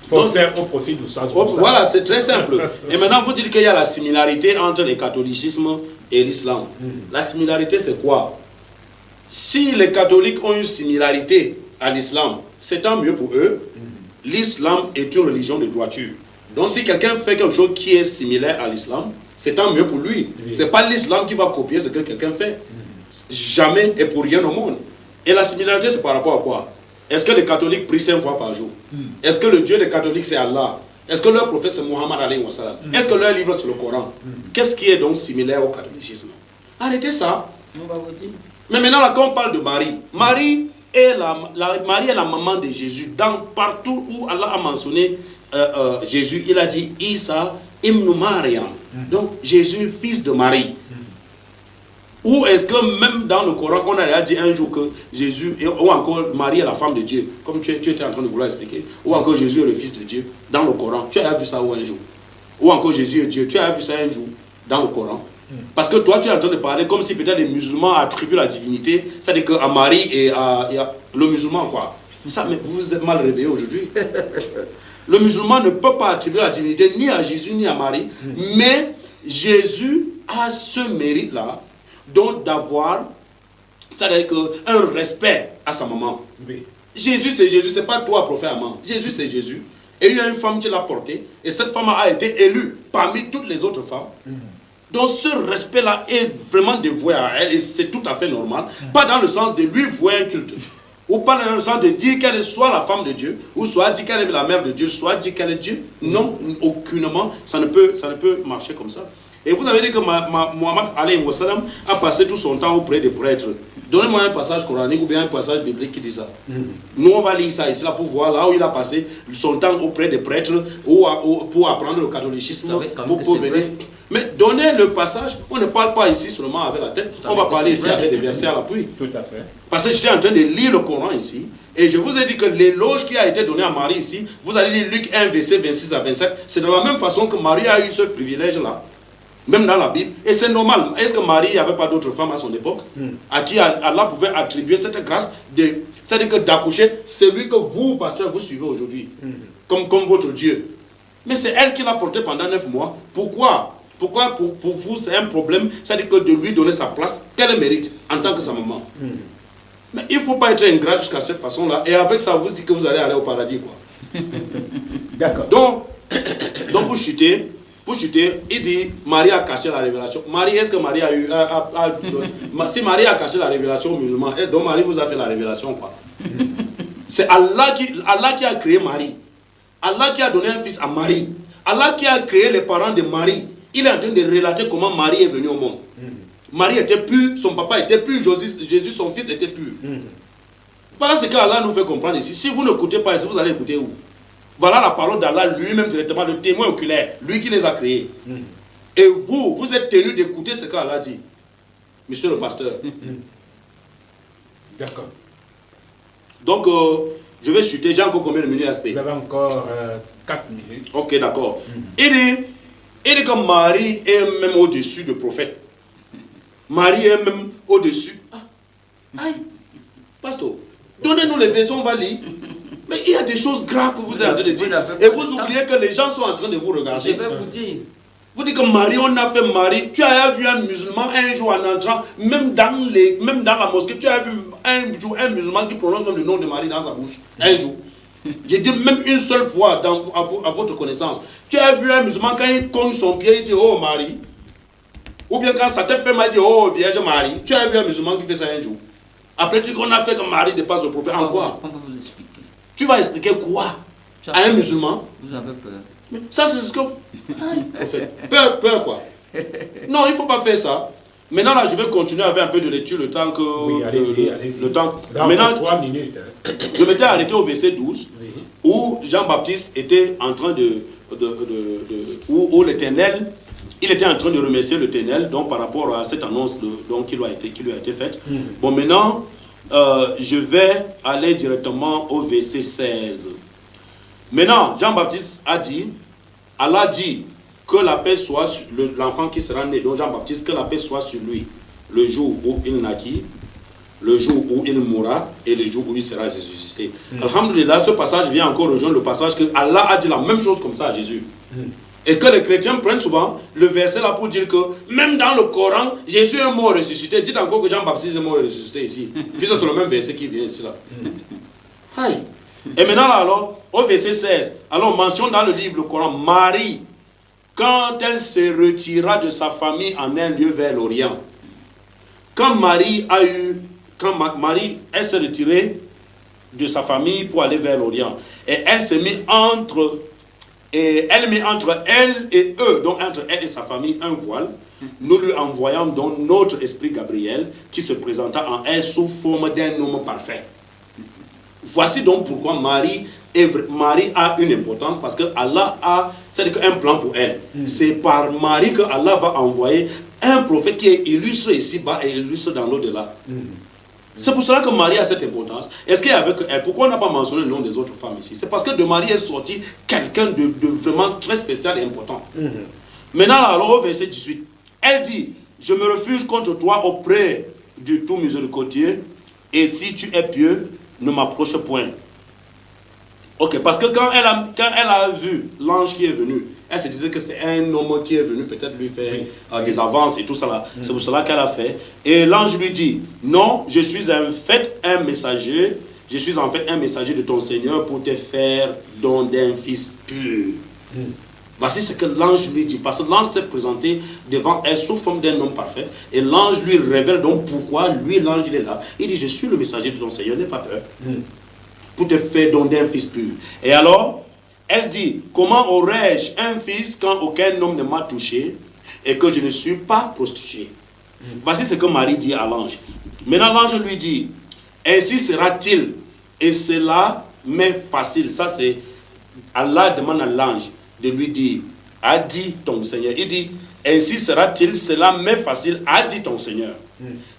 Pour faire un profit du sens. Voilà, c'est très simple. Et maintenant, vous dites qu'il y a la similarité entre le catholicisme et l'islam. La similarité, c'est quoi? Si les catholiques ont une similarité à l'islam, c'est tant mieux pour eux. L'islam est une religion de droiture. Donc si quelqu'un fait quelque chose qui est similaire à l'islam, c'est tant mieux pour lui. Ce n'est pas l'islam qui va copier ce que quelqu'un fait. Jamais et pour rien au monde. Et la similarité, c'est par rapport à quoi? Est-ce que les catholiques prient 5 fois par jour? Est-ce que le Dieu des catholiques, c'est Allah? Est-ce que leur prophète, c'est Muhammad alayhi wa sallam? Est-ce que leur livre, c'est le Coran? Qu'est-ce qui est donc similaire au catholicisme? Arrêtez ça. Mais maintenant, là, quand on parle de Marie, Marie est la maman de Jésus. Partout où Allah a mentionné Jésus, il a dit Isa ibn Mariam. Donc Jésus, fils de Marie. Ou est-ce que même dans le Coran, on a dit un jour que Jésus, ou encore Marie est la femme de Dieu, comme tu étais en train de vouloir expliquer, ou encore Jésus est le fils de Dieu, dans le Coran, tu as vu ça où un jour? Ou encore Jésus est Dieu, tu as vu ça un jour dans le Coran? Parce que toi, tu es en train de parler comme si peut-être les musulmans attribuent la divinité, c'est-à-dire qu'à Marie et à le musulman, quoi. Ça, mais vous vous êtes mal réveillé aujourd'hui. Le musulman ne peut pas attribuer la divinité ni à Jésus ni à Marie, mais Jésus a ce mérite-là, donc d'avoir, c'est-à-dire un respect à sa maman. Oui. Jésus, c'est Jésus, c'est pas toi, prophète Amman. Jésus, c'est Jésus. Et il y a une femme qui l'a porté, et cette femme a été élue parmi toutes les autres femmes. Donc ce respect-là est vraiment dévoué à elle, et c'est tout à fait normal. Pas dans le sens de lui vouer un culte. Ou pas dans le sens de dire qu'elle est soit la femme de Dieu, ou soit dire qu'elle est la mère de Dieu, soit dire qu'elle est Dieu. Non, aucunement, ça ne peut marcher comme ça. Et vous avez dit que Muhammad alayhi wa sallam a passé tout son temps auprès des prêtres. Donnez-moi un passage coranique ou bien un passage biblique qui dit ça. Nous, on va lire ça ici là pour voir là où il a passé son temps auprès des prêtres ou pour apprendre le catholicisme, pour venir. Mais donnez le passage, on ne parle pas ici seulement avec la tête, on va parler ici avec des versets à l'appui. Tout à fait. Parce que j'étais en train de lire le Coran ici, et je vous ai dit que l'éloge qui a été donné à Marie ici, vous allez lire Luc 1, verset 26 à 27, c'est de la même façon que Marie a eu ce privilège-là, même dans la Bible, et c'est normal. Est-ce que Marie n'avait pas d'autres femmes à son époque à qui Allah pouvait attribuer cette grâce, c'est-à-dire que d'accoucher celui que vous, pasteur, vous suivez aujourd'hui, comme votre Dieu. Mais c'est elle qui l'a porté pendant 9 mois. Pourquoi pour vous c'est un problème, c'est-à-dire que de lui donner sa place, qu'elle mérite en tant que sa maman. Mais il ne faut pas être ingrat jusqu'à cette façon-là, et avec ça vous dites que vous allez aller au paradis, quoi. D'accord. Donc pour chuter, il dit Marie a caché la révélation. Marie, est-ce que Marie a eu si Marie a caché la révélation aux musulmans, donc Marie vous a fait la révélation, quoi. C'est Allah qui a créé Marie. Allah qui a donné un fils à Marie. Allah qui a créé les parents de Marie. Il est en train de relater comment Marie est venue au monde. Marie était pure, son papa était pur, Jésus, son fils, était pur. Voilà ce qu'Allah nous fait comprendre ici. Si vous n'écoutez pas ici, vous allez écouter où? Voilà la parole d'Allah lui-même directement, le témoin oculaire, lui qui les a créés. Et vous êtes tenu d'écouter ce qu'Allah dit, monsieur le pasteur. D'accord. Donc, je vais chuter. J'ai encore combien de minutes à ce pays? Vous avez encore 4 minutes. Ok, d'accord. Il dit que Marie est même au-dessus du prophète. Marie est même au-dessus. Aïe, pasteur, donnez-nous les versions, on va lire. Mais il y a des choses graves que vous êtes en train de dire. Et vous oubliez que les gens sont en train de vous regarder. Je vais vous dire. Vous dites que Marie, on a fait Marie. Tu as vu un musulman un jour en entrant, même dans la mosquée, tu as vu un jour un musulman qui prononce même le nom de Marie dans sa bouche. Un jour. J'ai dit même une seule fois à votre connaissance. Tu as vu un musulman quand il cogne son pied, il dit oh Marie. Ou bien quand sa tête fait mal, il dit oh Vierge Marie. Tu as vu un musulman qui fait ça un jour. Après tu qu'on a fait que Marie dépasse le prophète. En quoi? On va vous expliquer. Tu vas expliquer quoi à un musulman? Vous avez peur. Mais ça c'est ce que... Peur quoi? Non, il ne faut pas faire ça. Maintenant là, je vais continuer avec un peu de lecture le temps que... Oui, allez-y. Le temps... Là, maintenant, 3 minutes. Je m'étais arrêté au verset 12, Oui. où Jean-Baptiste était en train où l'Éternel... Il était en train de remercier l'Éternel donc par rapport à cette annonce donc, qui lui a été faite. Bon, maintenant, je vais aller directement au verset 16. Maintenant, Jean-Baptiste a dit, Allah dit que la paix soit sur l'enfant qui sera né, donc Jean-Baptiste, que la paix soit sur lui, le jour où il naquit, le jour où il mourra et le jour où il sera ressuscité. Alhamdulillah, ce passage vient encore rejoindre le passage que Allah a dit la même chose comme ça à Jésus. Et que les chrétiens prennent souvent le verset là pour dire que même dans le Coran, Jésus est mort ressuscité. Dites encore que Jean-Baptiste est mort ressuscité ici. Puis c'est le même verset qui vient ici là. Aïe. Et maintenant là, alors, au verset 16, alors on mentionne dans le livre, le Coran, Marie, quand elle se retira de sa famille en un lieu vers l'Orient. Quand Marie, elle s'est retirée de sa famille pour aller vers l'Orient. Et elle s'est mise entre elle et eux, donc entre elle et sa famille, un voile. Nous lui envoyons donc notre esprit Gabriel qui se présenta en elle sous forme d'un homme parfait. Voici donc pourquoi Marie a une importance, parce que Allah a un plan pour elle. C'est par Marie que Allah va envoyer un prophète qui est illustre ici-bas et illustre dans l'au-delà. C'est pour cela que Marie a cette importance. Est-ce qu'avec elle, pourquoi on n'a pas mentionné le nom des autres femmes ici? C'est parce que de Marie est sorti quelqu'un de vraiment très spécial et important. Maintenant, alors au verset 18, elle dit, je me refuge contre toi auprès du tout miséricordieux, et si tu es pieux, ne m'approche point. Ok, parce que quand elle a vu l'ange qui est venu, elle se disait que c'est un homme qui est venu peut-être lui faire des avances et tout ça là. C'est pour cela qu'elle a fait. Et l'ange lui dit, non, je suis en fait un messager de ton Seigneur pour te faire don d'un fils pur. Voici ce que l'ange lui dit, parce que l'ange s'est présenté devant elle sous forme d'un homme parfait, et l'ange lui révèle donc pourquoi lui, l'ange, il est là. Il dit, je suis le messager de ton Seigneur, n'aie pas peur, pour te faire don d'un fils pur. Et alors, elle dit, comment aurais-je un fils quand aucun homme ne m'a touché, et que je ne suis pas prostituée? Voici ce que Marie dit à l'ange. Maintenant, l'ange lui dit, ainsi sera-t-il, et cela m'est facile. Ça, c'est, Allah demande à l'ange de lui dire, a dit ton Seigneur. Il dit, ainsi sera-t-il, cela m'est facile, a dit ton Seigneur.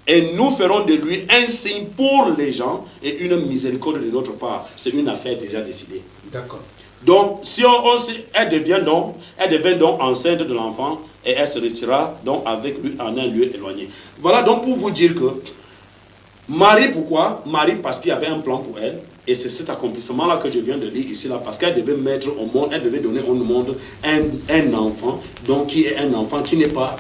Et nous ferons de lui un signe pour les gens et une miséricorde de notre part. C'est une affaire déjà décidée. D'accord. Donc, si elle devient donc enceinte de l'enfant et elle se retirera donc avec lui en un lieu éloigné. Voilà donc pour vous dire que Marie, pourquoi? Marie, parce qu'il y avait un plan pour elle. Et c'est cet accomplissement-là que je viens de lire ici, là, parce qu'elle devait mettre au monde, elle devait donner au monde un enfant, donc qui est un enfant qui n'est pas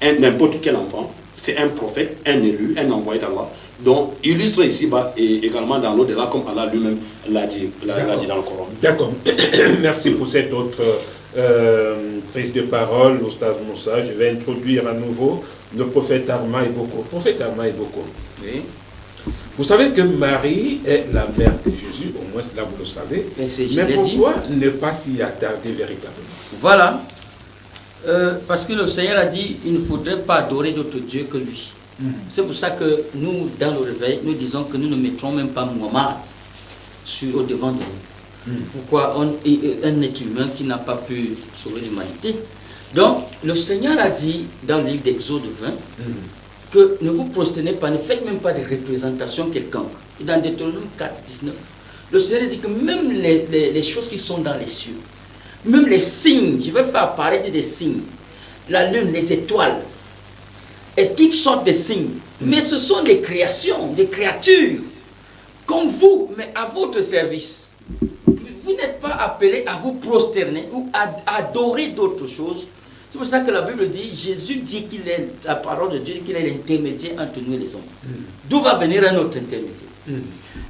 n'importe quel enfant, c'est un prophète, un élu, un envoyé d'Allah. Donc, illustre ici-bas et également dans l'au-delà, comme Allah lui-même l'a dit dans le Coran. D'accord. Merci pour cette autre prise de parole, Oustaz Moussa. Je vais introduire à nouveau le prophète Arma Iboko. Prophète Arma Iboko. Oui. Vous savez que Marie est la mère de Jésus, au moins là vous le savez. Mais pourquoi ne pas s'y attarder véritablement? Voilà. Parce que le Seigneur a dit, il ne faudrait pas adorer d'autre Dieu que lui. C'est pour ça que nous, dans le réveil, nous disons que nous ne mettrons même pas Muhammad au devant de nous. Pourquoi un être humain qui n'a pas pu sauver l'humanité? Donc, le Seigneur a dit dans le livre d'Exode 20, que ne vous prosternez pas, ne faites même pas de représentation quelconque. Et dans Deutéronome 4, 19, le Seigneur dit que même les choses qui sont dans les cieux, même les signes, je vais faire apparaître des signes, la lune, les étoiles, et toutes sortes de signes. Mais ce sont des créations, des créatures, comme vous, mais à votre service. Vous n'êtes pas appelés à vous prosterner ou à adorer d'autres choses. C'est pour ça que la Bible dit, Jésus dit qu'il est, la parole de Dieu, qu'il est l'intermédiaire entre nous et les hommes. D'où va venir un autre intermédiaire?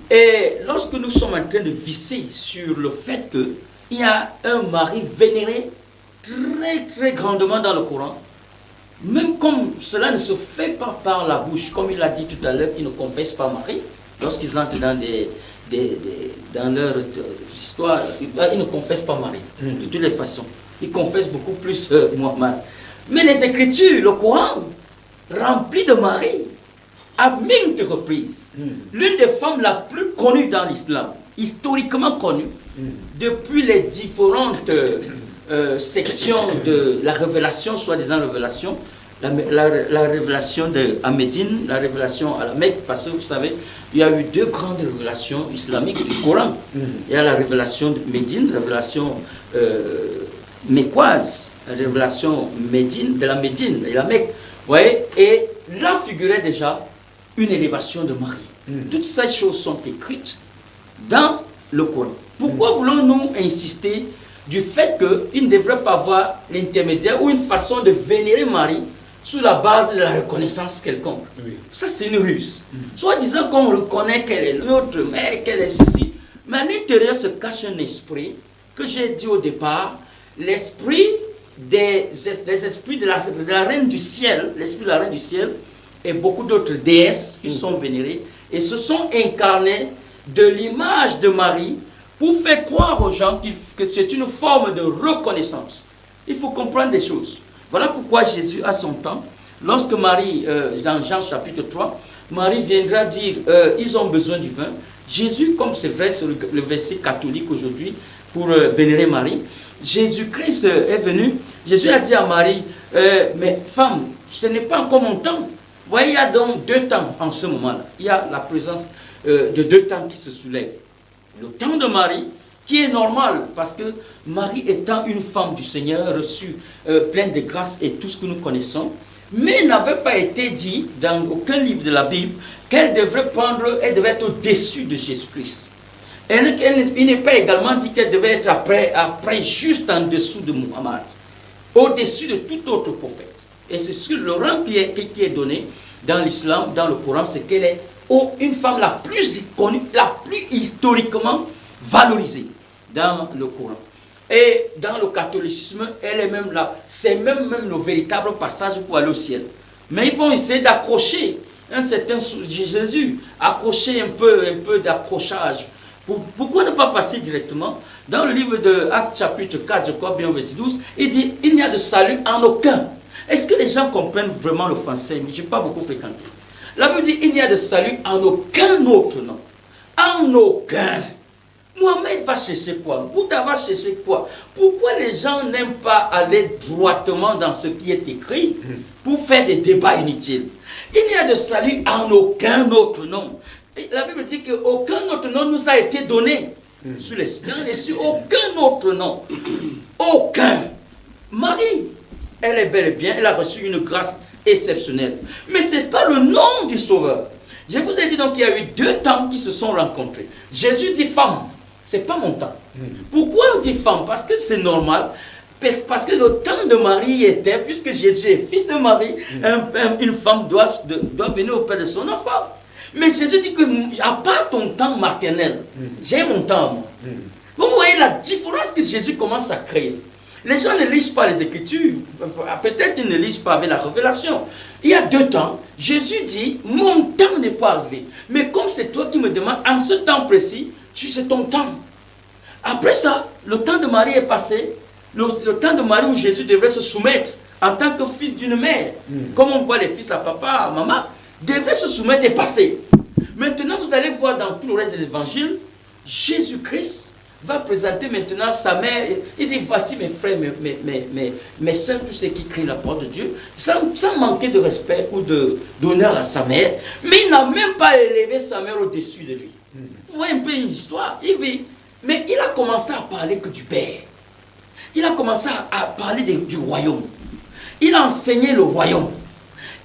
Et lorsque nous sommes en train de visser sur le fait qu'il y a un mari vénéré très très grandement dans le Coran, même comme cela ne se fait pas par la bouche, comme il l'a dit tout à l'heure, qu'ils ne confessent pas Marie, lorsqu'ils entrent dans leur histoire, ils ne confessent pas Marie, de toutes les façons. Ils confessent beaucoup plus Muhammad. Mais les Écritures, le Coran, rempli de Marie, à maintes reprises, l'une des femmes la plus connues dans l'islam, historiquement connue, depuis les différentes sections de la révélation, soi-disant révélation, la révélation à Médine, la révélation à la Mecque, parce que vous savez, il y a eu deux grandes révélations islamiques du Coran. Il y a la révélation de Médine, la révélation mécoise, la révélation de la Médine et la Mecque. Vous voyez, et là figurait déjà une élévation de Marie. Toutes ces choses sont écrites dans le Coran. Pourquoi voulons-nous insister du fait qu'il ne devrait pas avoir l'intermédiaire ou une façon de vénérer Marie sous la base de la reconnaissance quelconque? Ça, c'est une ruse. Soit disant qu'on reconnaît qu'elle est notre mère, qu'elle est ceci, mais à l'intérieur se cache un esprit que j'ai dit au départ, l'esprit des esprits de la reine du ciel, l'esprit de la reine du ciel, et beaucoup d'autres déesses qui sont vénérées et se sont incarnées de l'image de Marie pour faire croire aux gens que c'est une forme de reconnaissance. Il faut comprendre des choses. Voilà pourquoi Jésus, à son temps, lorsque Marie, dans Jean chapitre 3, Marie viendra dire, ils ont besoin du vin. Jésus, comme c'est vrai sur le verset catholique aujourd'hui, pour vénérer Marie, Jésus-Christ est venu, Jésus a dit à Marie, mais femme, ce n'est pas encore mon temps. Vous voyez, il y a donc deux temps en ce moment-là. Il y a la présence de deux temps qui se soulèvent. Le temps de Marie, qui est normal, parce que Marie étant une femme du Seigneur, reçue, pleine de grâce et tout ce que nous connaissons, mais il n'avait pas été dit dans aucun livre de la Bible qu'elle devrait être au-dessus de Jésus-Christ. Il n'est pas également dit qu'elle devait être après juste en dessous de Muhammad, au-dessus de tout autre prophète. Et c'est sur le rang qui est donné dans l'islam, dans le Coran, c'est qu'elle est une femme la plus iconique, la plus historiquement valorisée dans le Coran. Et dans le catholicisme, elle est même là. C'est même le véritable passage pour aller au ciel. Mais ils vont essayer d'accrocher un certain Jésus, accrocher un peu d'accrochage. Pourquoi ne pas passer directement? Dans le livre de Actes chapitre 4, je crois bien au verset 12, il dit, il n'y a de salut en aucun. Est-ce que les gens comprennent vraiment le français? Mais je n'ai pas beaucoup fréquenté. La Bible dit, il n'y a de salut en aucun autre nom. En aucun. Mohamed va chercher quoi? Bouddha va chercher quoi? Pourquoi les gens n'aiment pas aller droitement dans ce qui est écrit pour faire des débats inutiles? Il n'y a de salut en aucun autre nom. Et la Bible dit qu'aucun autre nom nous a été donné. Sur les cieux, aucun autre nom. Aucun. Marie, elle est bel et bien, elle a reçu une grâce exceptionnelle. Mais ce n'est pas le nom du Sauveur. Je vous ai dit donc qu'il y a eu deux temps qui se sont rencontrés. Jésus dit femme, ce n'est pas mon temps. Pourquoi on dit femme? Parce que c'est normal. Parce que le temps de Marie était, puisque Jésus est fils de Marie, une femme doit venir auprès de son enfant. Mais Jésus dit que, à part ton temps maternel, j'ai mon temps à moi. Vous voyez la différence que Jésus commence à créer. Les gens ne lisent pas les Écritures. Peut-être qu'ils ne lisent pas avec la révélation. Il y a deux temps. Jésus dit, mon temps n'est pas arrivé. Mais comme c'est toi qui me demandes, en ce temps précis, c'est ton temps. Après ça, le temps de Marie est passé. Le temps de Marie où Jésus devrait se soumettre en tant que fils d'une mère. Comme on voit les fils à papa, à maman, devrait se soumettre et passer. Maintenant, vous allez voir dans tout le reste de l'évangile, Jésus-Christ va présenter maintenant sa mère. Il dit, voici mes frères, mes soeurs, tous ceux qui crient la porte de Dieu, sans manquer de respect ou d'honneur à sa mère. Mais il n'a même pas élevé sa mère au-dessus de lui. Vous voyez un peu une histoire. Mais il a commencé à parler que du Père. Il a commencé à parler du royaume. Il a enseigné le royaume.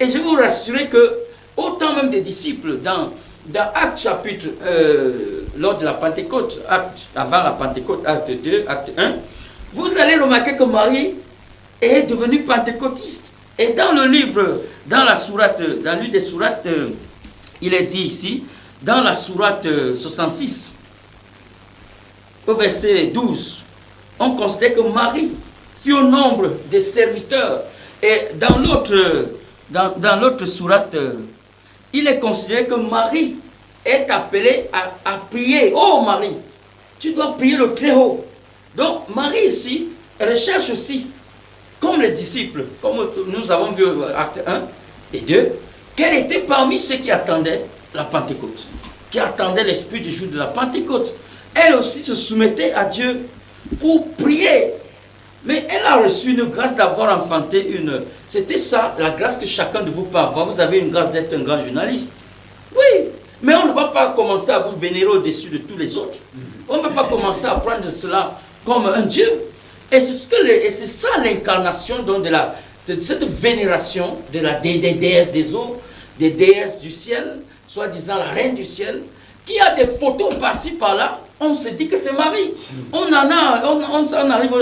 Et je vais vous rassurer que, autant même des disciples, dans Actes chapitre, lors de la Pentecôte, avant la Pentecôte, Acte 2, Acte 1, vous allez remarquer que Marie est devenue pentecôtiste. Et dans le livre, dans l'une des sourates, il est dit ici, dans la sourate 66, au verset 12, on considère que Marie fut au nombre des serviteurs. Et dans l'autre sourate, il est considéré que Marie est appelée à prier. Oh Marie, tu dois prier le Très-Haut. Donc Marie ici recherche aussi, comme les disciples, comme nous avons vu acte 1 et 2, qu'elle était parmi ceux qui attendaient la Pentecôte, qui attendaient l'Esprit du jour de la Pentecôte. Elle aussi se soumettait à Dieu pour prier. Mais elle a reçu une grâce d'avoir enfanté une... C'était ça, la grâce que chacun de vous peut avoir. Vous avez une grâce d'être un grand journaliste. Oui, mais on ne va pas commencer à vous vénérer au-dessus de tous les autres. On ne va pas commencer à prendre cela comme un Dieu. Et c'est ça l'incarnation de cette vénération des déesses des eaux, des déesses du ciel, soi-disant la reine du ciel, qui a des photos par-ci par-là. On se dit que c'est Marie. On arrive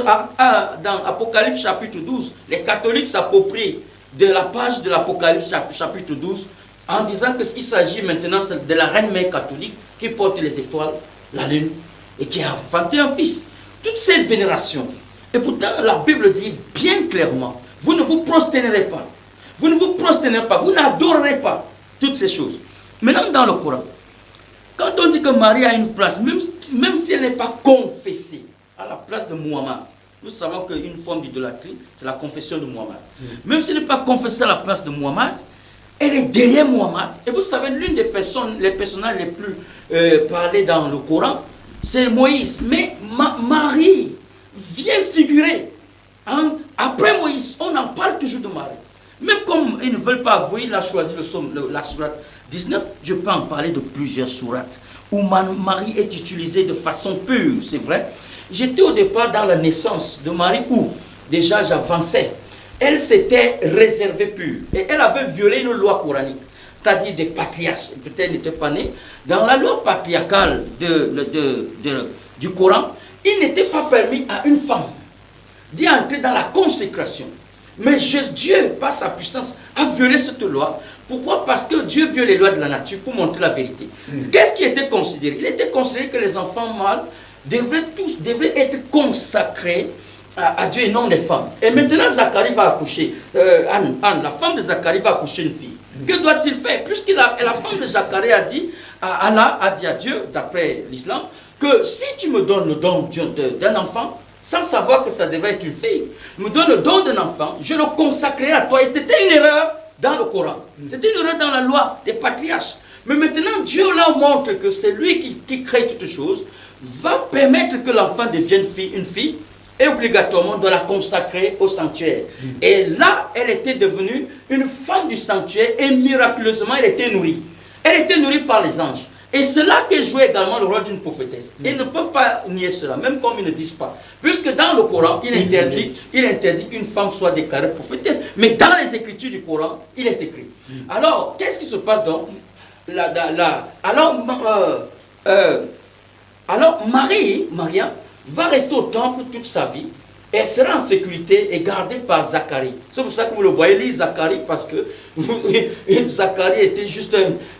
dans Apocalypse chapitre 12. Les catholiques s'approprient de la page de l'Apocalypse chapitre 12 en disant qu'il s'agit maintenant de la reine mère catholique qui porte les étoiles, la lune, et qui a enfanté un fils. Toutes ces vénérations. Et pourtant, la Bible dit bien clairement, vous ne vous prosternerez pas. Vous ne vous prosternerez pas. Vous n'adorerez pas toutes ces choses. Maintenant, dans le Coran, quand on dit que Marie a une place, même si elle n'est pas confessée à la place de Muhammad, nous savons qu'une forme d'idolâtrie, c'est la confession de Muhammad. Même si elle n'est pas confessée à la place de Muhammad, elle est derrière Muhammad. Et vous savez, l'une des personnes, les personnages les plus parlés dans le Coran, c'est Moïse. Mais Marie vient figurer. Après Moïse, on en parle toujours de Marie. Même comme ils ne veulent pas avouer, il a choisi la sourate 19, je peux en parler de plusieurs sourates où Marie est utilisée de façon pure, c'est vrai. J'étais au départ dans la naissance de Marie où déjà j'avançais. Elle s'était réservée pure et elle avait violé une loi coranique, c'est-à-dire des patriarches. Peut-être elle n'était pas née. Dans la loi patriarcale du Coran, il n'était pas permis à une femme d'y entrer dans la consécration. Mais Dieu, par sa puissance, a violé cette loi. Pourquoi? Parce que Dieu viole les lois de la nature pour montrer la vérité. Qu'est-ce qui était considéré? Il était considéré que les enfants mâles devraient être consacrés à Dieu et non les femmes. Et maintenant, Zacharie va accoucher. Anne, la femme de Zacharie va accoucher une fille. Que doit-il faire? Puisque la femme de Zacharie a dit, Allah a dit à Dieu, d'après l'islam, que si tu me donnes le don d'un enfant, sans savoir que ça devait être une fille, me donne le don d'un enfant, je le consacrerai à toi. Et c'était une erreur dans le Coran. C'était une erreur dans la loi des patriarches. Mais maintenant, Dieu là montre que c'est lui qui crée toutes choses, va permettre que l'enfant devienne une fille, et obligatoirement doit la consacrer au sanctuaire. Et là, elle était devenue une femme du sanctuaire, et miraculeusement, elle était nourrie. Elle était nourrie par les anges. Et c'est là qu'elle jouait également le rôle d'une prophétesse. Ils ne peuvent pas nier cela, même comme ils ne disent pas. Puisque dans le Coran, il interdit qu'une femme soit déclarée prophétesse. Mais dans les écritures du Coran, il est écrit. Alors, qu'est-ce qui se passe donc? Alors, Maria, va rester au temple toute sa vie. Et elle sera en sécurité et gardée par Zacharie. C'est pour ça que vous le voyez, lire Zacharie, parce que Zacharie était juste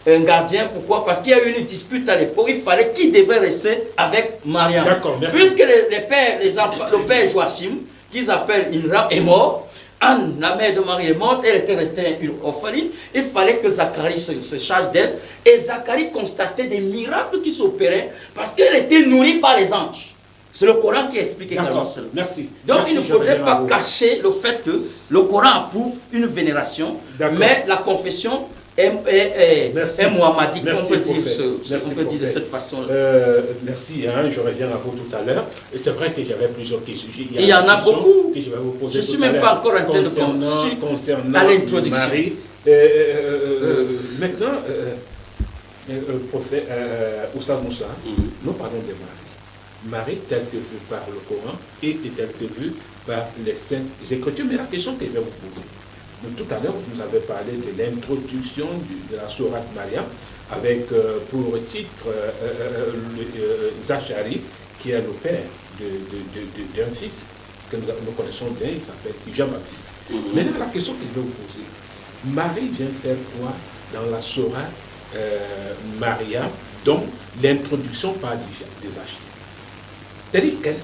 un gardien. Pourquoi? Parce qu'il y a eu une dispute à l'époque. Il fallait qu'il devait rester avec Mariam. D'accord, merci. Puisque le père Joachim, qu'ils appellent Imram, est mort. Anne, la mère de Marie, est morte. Elle était restée une orpheline. Il fallait que Zacharie se charge d'elle. Et Zacharie constatait des miracles qui s'opéraient parce qu'elle était nourrie par les anges. C'est le Coran qui explique également cela. Merci. Donc merci, il ne faudrait pas cacher le fait que le Coran approuve une vénération, mais la confession est mohammadique. On peut dire de cette façon. Merci, je reviens à vous tout à l'heure. Et c'est vrai que j'avais plusieurs questions. Il y en a beaucoup. Que je vais vous poser. Je ne suis même pas encore en train de concernant à l'introduction. Marie. Maintenant, prophète Oustaz Moussa, nous parlons de Marie. Marie telle que vue par le Coran et telle que vue par les saintes Écritures. Mais la question que je vais vous poser, Tout à l'heure, vous nous avez parlé de l'introduction de la Sourate Maryam, avec pour titre Zacharie, qui est le père d'un fils que nous connaissons bien, il s'appelle Jean-Baptiste. Maintenant, la question que je vais vous poser, Marie vient faire quoi dans la Sourate Maryam, donc l'introduction par des Zacharie? C'est-à-dire quel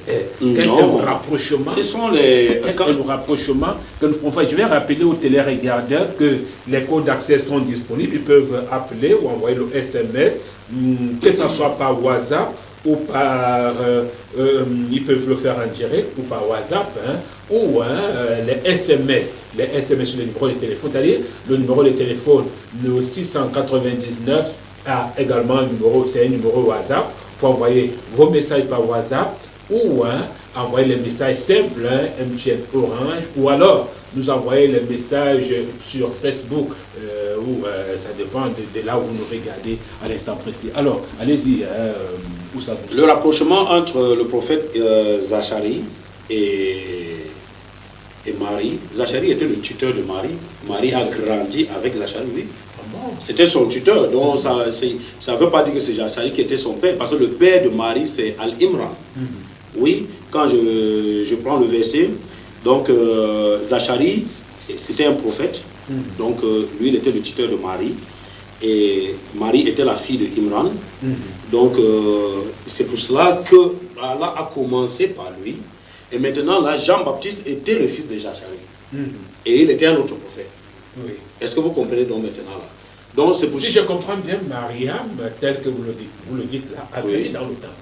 est le rapprochement? Ce sont les... Quel est le rapprochement que nous faisons? Je vais rappeler aux téléregardeurs que les codes d'accès sont disponibles. Ils peuvent appeler ou envoyer le SMS, que ce soit par WhatsApp ou par... ils peuvent le faire en direct ou par WhatsApp, ou les SMS. Les SMS sur le numéro de téléphone. C'est-à-dire le numéro de téléphone, le 699, a également un numéro, c'est un numéro WhatsApp. Pour envoyer vos messages par WhatsApp ou envoyer les messages simples, MTN Orange, ou alors nous envoyer les messages sur Facebook, ou ça dépend de là où vous nous regardez à l'instant précis. Alors, allez-y, Oustaz. Le rapprochement entre le prophète Zacharie et Marie. Zacharie était le tuteur de Marie. Marie a grandi avec Zacharie, oui. C'était son tuteur, donc ça ne veut pas dire que c'est Zacharie qui était son père, parce que le père de Marie, c'est Al-Imran. Oui, quand je prends le verset, donc Zacharie, c'était un prophète, donc lui, il était le tuteur de Marie, et Marie était la fille de Imran. Donc c'est pour cela que Allah a commencé par lui, et maintenant là, Jean-Baptiste était le fils de Zacharie, et il était un autre prophète. Oui. Est-ce que vous comprenez donc maintenant là? Donc c'est pour... Si je comprends bien, Mariam, tel que vous le dites là, a grandi dans le temple.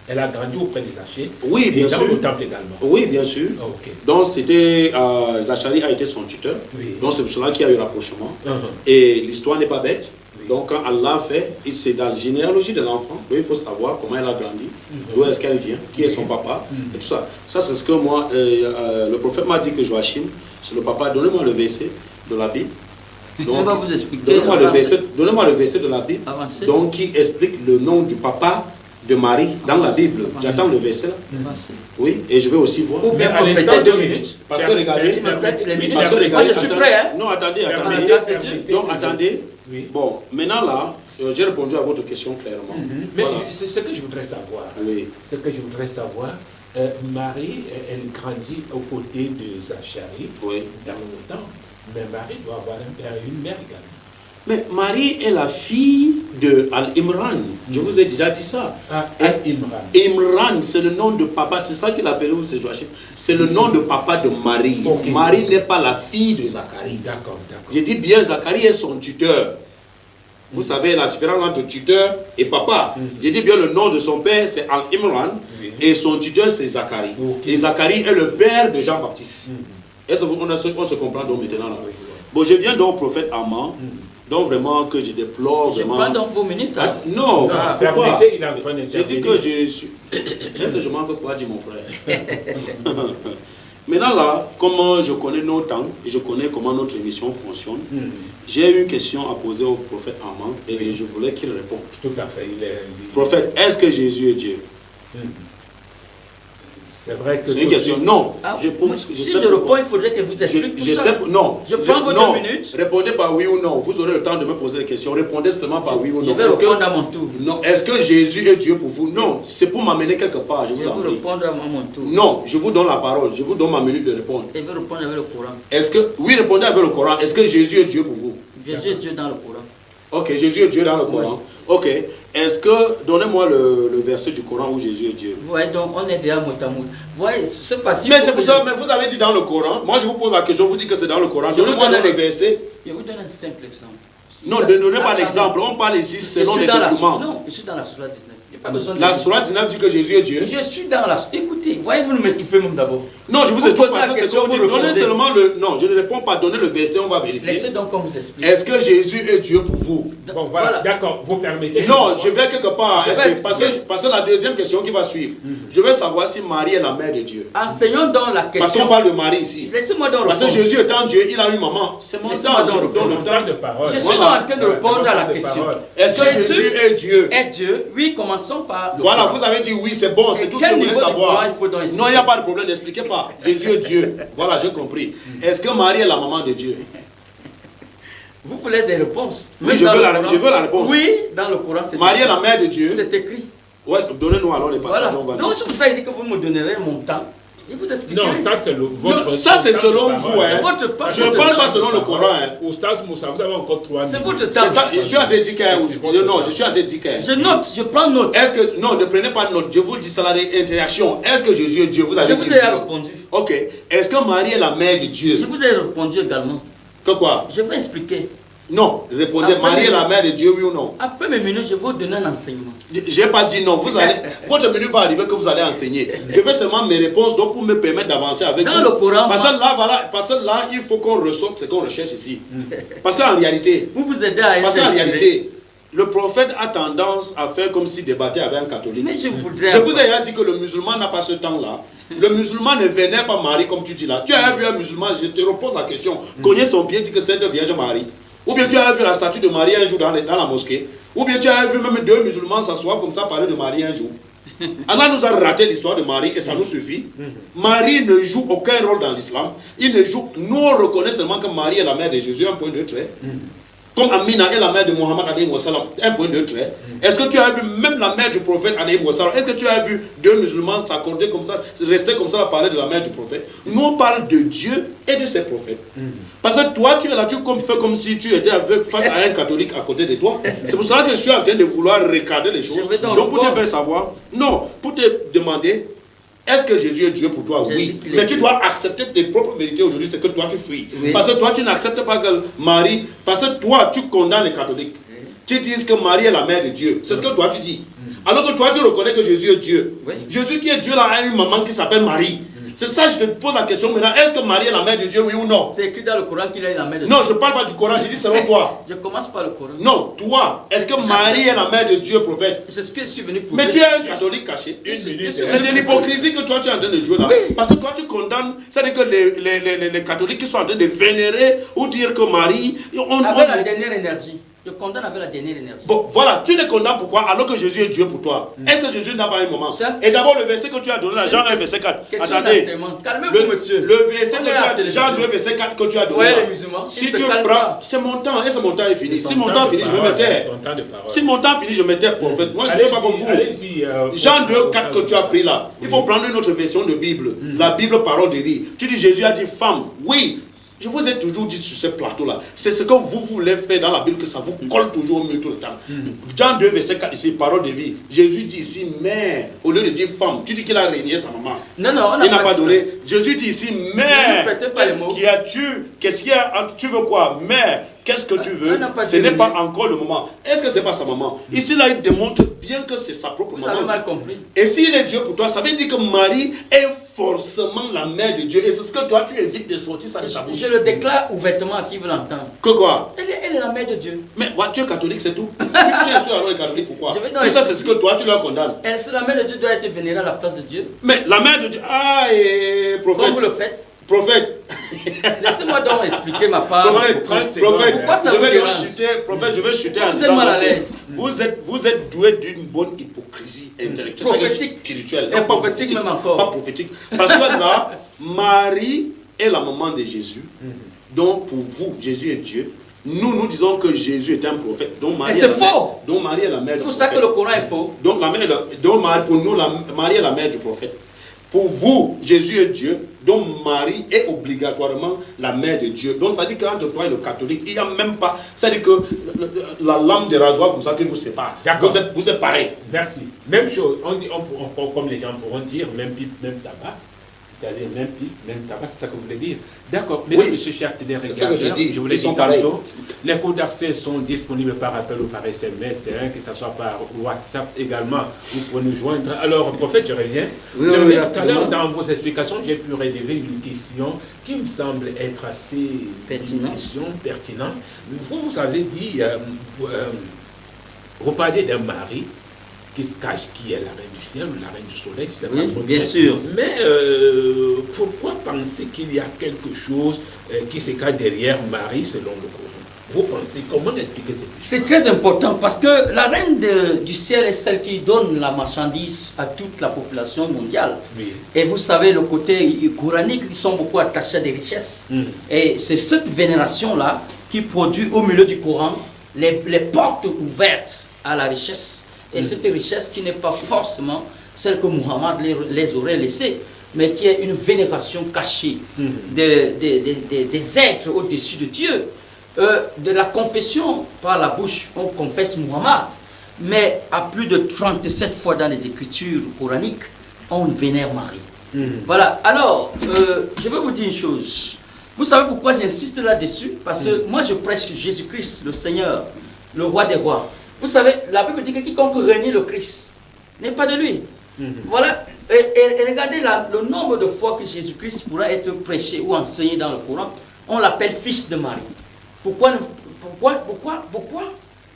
Elle a grandi auprès des Zachée. Oui, bien sûr. Dans le temple également. Oui, bien sûr. Okay. Donc c'était... Zacharie a été son tuteur. Oui. Donc c'est pour cela qu'il y a eu rapprochement. Et l'histoire n'est pas bête. Donc quand Allah fait, c'est dans la généalogie de l'enfant. Il faut savoir comment elle a grandi, d'où est-ce qu'elle vient, qui est son papa, et tout ça. Ça c'est ce que moi, le prophète m'a dit que Joachim, c'est le papa. Donnez-moi le verset de la Bible. Donc, on va vous expliquer. Donnez-moi le verset de la Bible, donc qui explique le nom du papa de Marie dans la Bible. J'attends le verset là. Oui, et je vais aussi voir. Ou bien peut-être 2 minutes. Parce que regardez, moi je suis prêt. Hein? Non, attendez. Donc attendez. Bon, maintenant là, j'ai répondu à votre question clairement. Mais c'est ce que je voudrais savoir. Oui. Ce que je voudrais savoir. Marie, elle grandit aux côtés de Zacharie dans le temps. Mais Marie doit avoir un père et une mère également. Mais Marie est la fille de Al-Imran. Je vous ai déjà dit ça. Al-Imran. Imran, c'est le nom de papa. C'est ça qu'il appelle où c'est Joachim. C'est le nom de papa de Marie. Okay. Marie n'est pas la fille de Zacharie. D'accord. Je dis bien, Zacharie est son tuteur. Vous savez la différence entre tuteur et papa. Je dis bien, le nom de son père, c'est Al-Imran. Et son tuteur, c'est Zacharie. Et Zacharie est le père de Jean-Baptiste. Est-ce qu'on se comprend donc maintenant là? Bon, je viens donc au prophète Amman, donc vraiment que je déplore vraiment... Je prends donc vos minutes. Hein? Non, pourquoi? Il est en train j'ai dit que je suis... Est-ce que je manque quoi, dit mon frère? Maintenant là, comme je connais nos temps et je connais comment notre émission fonctionne, j'ai une question à poser au prophète Amman et je voulais qu'il réponde. Tout à fait. Prophète, est-ce que Jésus est Dieu? C'est vrai que... C'est une question. Non. Si je réponds, il faudrait que vous expliquiez tout ça. Non. Je prends vos 2 minutes. Répondez par oui ou non. Vous aurez le temps de me poser des questions. Répondez seulement par oui ou non. Je vais répondre à mon tour. Non. Est-ce que Jésus est Dieu pour vous? Non. C'est pour m'amener quelque part. Je vous en prie. Je vais répondre à mon tour. Non. Je vous donne la parole. Je vous donne ma minute de répondre. Je vais répondre avec le Coran. Est-ce que... Oui, répondez avec le Coran. Est-ce que Jésus est Dieu pour vous? Jésus est Dieu dans le Coran. Ok, Jésus est Dieu dans le Coran. Oui. Ok. Est-ce que... Donnez-moi le verset du Coran où Jésus est Dieu. Ouais, donc on est déjà mot à mot. Ouais, c'est pas si... Mais c'est pour ça, mais vous avez dit dans le Coran. Moi, je vous pose la question, vous dites que c'est dans le Coran. Donnez-moi le verset. Je vous donne un simple exemple. Non, ne donnez pas l'exemple. On parle ici selon les documents. Non, je suis dans la Sourate 19. Pas besoin de la Sourate 19 dit que Jésus est Dieu. Je suis dans la... Écoutez, voyez-vous nous m'étouffez même d'abord. Non, je vous étouffe pas, ça c'est ce que vous dites. Donnez seulement le... Non, je ne réponds pas, donnez le verset, on va vérifier. Laissez donc qu'on vous explique. Est-ce que Jésus est Dieu pour vous? Bon, voilà, d'accord, vous permettez. Non, je vais quelque part, parce que la deuxième question qui va suivre, je veux savoir si Marie est la mère de Dieu. Enseignons donc la question. Parce qu'on parle de Marie ici. Laissez-moi donc répondre. Parce que Jésus étant Dieu, il a une maman. C'est mon temps, je donne le temps de parole. Je suis en train de répondre à la question. Est-ce que Jésus est Dieu? Est Dieu, oui, comment commençons par... Voilà, vous avez dit oui, c'est bon, c'est tout ce que vous voulez savoir. Non, il n'y a pas de problème, n'expliquez pas. Jésus est Dieu. Voilà, j'ai compris. Est-ce que Marie est la maman de Dieu? Vous voulez des réponses? Oui, je veux la réponse. Oui, dans le Coran, c'est Marie est la mère de Dieu. C'est écrit. Ouais, donnez-nous alors les passages. Voilà. Donc c'est pour ça qu'il dit que vous me donnerez mon temps. Et vous expliquerez. Non, ça c'est votre... Ça c'est selon vous. Hein. Je ne parle pas selon le Coran. Hein. Oustaz Moussa, vous avez encore 3 minutes. C'est votre temps. Ça, je suis en train de dire que... Non, je suis en train de dire que... Je note, je prends note. Est-ce que... Non, ne prenez pas note. Je vous le dis, ça l'interaction. Est-ce que Jésus est Dieu? Vous avez dit... Je vous ai répondu. Ok. Est-ce que Marie est la mère de Dieu? Je vous ai répondu également. Que quoi? Je vais expliquer. Non, répondez, Marie est la mère de Dieu, oui ou non? Après mes minutes, je vais vous donner un enseignement. Je n'ai pas dit non, vous allez, votre minute va arriver que vous allez enseigner. Je veux seulement mes réponses donc pour me permettre d'avancer avec vous. Dans le Coran, parce que là, il faut qu'on ressorte ce qu'on recherche ici. Parce qu'en réalité, vous aidez à parce qu'en réalité, le prophète a tendance à faire comme s'il débattait avec un catholique. Mais je voudrais... Je vous ai déjà dit que le musulman n'a pas ce temps-là. Le musulman ne vénère pas Marie comme tu dis là. Tu as vu un musulman, je te repose la question, cogner son pied, dit que c'est de Vierge Marie. Ou bien tu as vu la statue de Marie un jour dans la mosquée. Ou bien tu as vu même 2 musulmans s'asseoir comme ça parler de Marie un jour. Allah nous a raté l'histoire de Marie et ça nous suffit. Marie ne joue aucun rôle dans l'islam. Nous on reconnaît seulement que Marie est la mère de Jésus, un point de trait. Comme Amina est la mère de Mohammed, un point de trait. Est-ce que tu as vu même la mère du prophète, est-ce que tu as vu 2 musulmans s'accorder comme ça, rester comme ça à parler de la mère du prophète? Nous on parle de Dieu et de ses prophètes. Parce que toi tu es là, tu fais comme si tu étais face à un catholique à côté de toi. C'est pour cela que je suis en train de vouloir regarder les choses. Donc pour te faire savoir, non, pour te demander, est-ce que Jésus est Dieu pour toi? Oui. Mais tu dois accepter tes propres vérités aujourd'hui, c'est que toi tu fuis. Oui. Parce que toi tu n'acceptes pas que Marie, parce que toi tu condamnes les catholiques qui disent que Marie est la mère de Dieu. C'est ce que toi tu dis. Alors que toi tu reconnais que Jésus est Dieu. Oui. Jésus qui est Dieu là a une maman qui s'appelle Marie. C'est ça, je te pose la question maintenant. Est-ce que Marie est la mère de Dieu, oui ou non? C'est écrit dans le Coran qu'il est la mère de Dieu. Non, je ne parle pas du Coran, je dis selon toi. Je commence par le Coran. Non, toi, est-ce que Marie est la mère de Dieu, prophète? C'est ce que je suis venu pour. Mais tu es un catholique caché. C'est de l'hypocrisie que toi tu es en train de jouer là. Oui. Parce que toi tu condamnes, c'est-à-dire que les catholiques qui sont en train de vénérer ou dire que Marie... Avec la dernière énergie. Je condamne avec la dernière énergie. Bon, voilà, tu les condamnes pourquoi? Alors que Jésus est Dieu pour toi. Est-ce que Jésus n'a pas un moment? Et d'abord, le verset que tu as donné à Jean 1, verset 4. Attendez. Calmez-vous, monsieur. Le verset que tu as Jean 2, verset 4 que tu as donné. Ouais, les musulmans. Si tu prends. C'est mon temps. Et ce mon temps est fini. Si mon temps finit, je vais me taire. Si mon temps finit, je me taire, prophète. Moi, je ne fais pas comme vous. Jean 2, 4 que tu as pris là. Il faut prendre une autre version de Bible. La Bible, parole de vie. Tu dis Jésus a dit femme. Oui. Je vous ai toujours dit sur ce plateau-là, c'est ce que vous voulez faire dans la Bible, que ça vous colle toujours au milieu tout le temps. Jean 2, verset 4, ici, parole de vie. Jésus dit ici, mère, au lieu de dire femme, tu dis qu'il a régné sa maman. Non, il n'a pas donné. Jésus dit ici, mère, qu'est-ce qu'il y a, tu veux quoi? Mère, qu'est-ce que tu veux? Ce n'est pas encore le moment. Est-ce que ce n'est pas sa maman? Ici, là, il démontre bien que c'est sa propre maman. Vous avez mal compris. Et s'il est Dieu pour toi, ça veut dire que Marie est forcément la mère de Dieu. Et c'est ce que toi, tu évites de sortir ça de ta bouche. Je le déclare ouvertement à qui veut l'entendre. Que quoi? Elle est la mère de Dieu. Mais tu es catholique, c'est tout. tu es sûr alors les catholiques, pourquoi? Et ça, c'est ce que toi, tu leur condamnes. La mère de Dieu doit être vénérée à la place de Dieu. Mais la mère de Dieu, prophète. Comme vous le faites. Prophète. Laissez-moi donc expliquer ma part. Prophète, pourquoi ça vous dérange? Prophète, je vais chuter en disant. Vous êtes mal à l'aise. Vous êtes doué d'une bonne hypocrisie intellectuelle. Prophétique. Spirituelle. Et prophétique même encore. Pas prophétique. Parce que là, Marie est la maman de Jésus. Donc pour vous, Jésus est Dieu. Nous disons que Jésus est un prophète. Donc Marie c'est faux. Donc Marie est la mère du prophète. C'est pour ça que le Coran est faux. Donc pour nous, Marie est la mère du prophète. Pour vous, Jésus est Dieu, donc Marie est obligatoirement la mère de Dieu. Donc ça dit qu'entre toi et le catholique, il n'y a même pas... Ça dit que la lame de rasoir comme ça qui vous sépare. Vous êtes pareil. Merci. Même chose, comme les gens pourront dire, même pipe, même tabac. C'est-à-dire même pipe, même tabac, c'est ça que vous voulez dire. D'accord, mesdames, messieurs, chers téléspectateurs, je vous l'ai dit tantôt, les codes d'accès sont disponibles par appel ou par SMS, que ce soit par WhatsApp également, vous pouvez nous joindre. Alors, prophète, je reviens. Tout à l'heure, dans vos explications, j'ai pu relever une question qui me semble être assez pertinente. Vous avez dit, vous parlez d'un mari qui se cache, qui est la reine du ciel ou la reine du soleil, je sais pas trop bien sûr. Mais pourquoi penser qu'il y a quelque chose qui se cache derrière Marie selon le Coran? Vous pensez comment expliquer ça? C'est très important parce que la reine du ciel est celle qui donne la marchandise à toute la population mondiale. Oui. Et vous savez, le côté coranique, ils sont beaucoup attachés à des richesses. Et c'est cette vénération-là qui produit au milieu du Coran les portes ouvertes à la richesse. Et cette richesse qui n'est pas forcément celle que Muhammad les aurait laissée, mais qui est une vénération cachée des êtres au-dessus de Dieu. De la confession par la bouche, on confesse Muhammad, mais à plus de 37 fois dans les écritures coraniques, on vénère Marie. Voilà, alors, je vais vous dire une chose. Vous savez pourquoi j'insiste là-dessus? Parce que moi je prêche Jésus-Christ, le Seigneur, le roi des rois. Vous savez, la Bible dit que quiconque renie le Christ n'est pas de lui. Voilà, et regardez le nombre de fois que Jésus-Christ pourra être prêché ou enseigné dans le Coran. On l'appelle fils de Marie. Pourquoi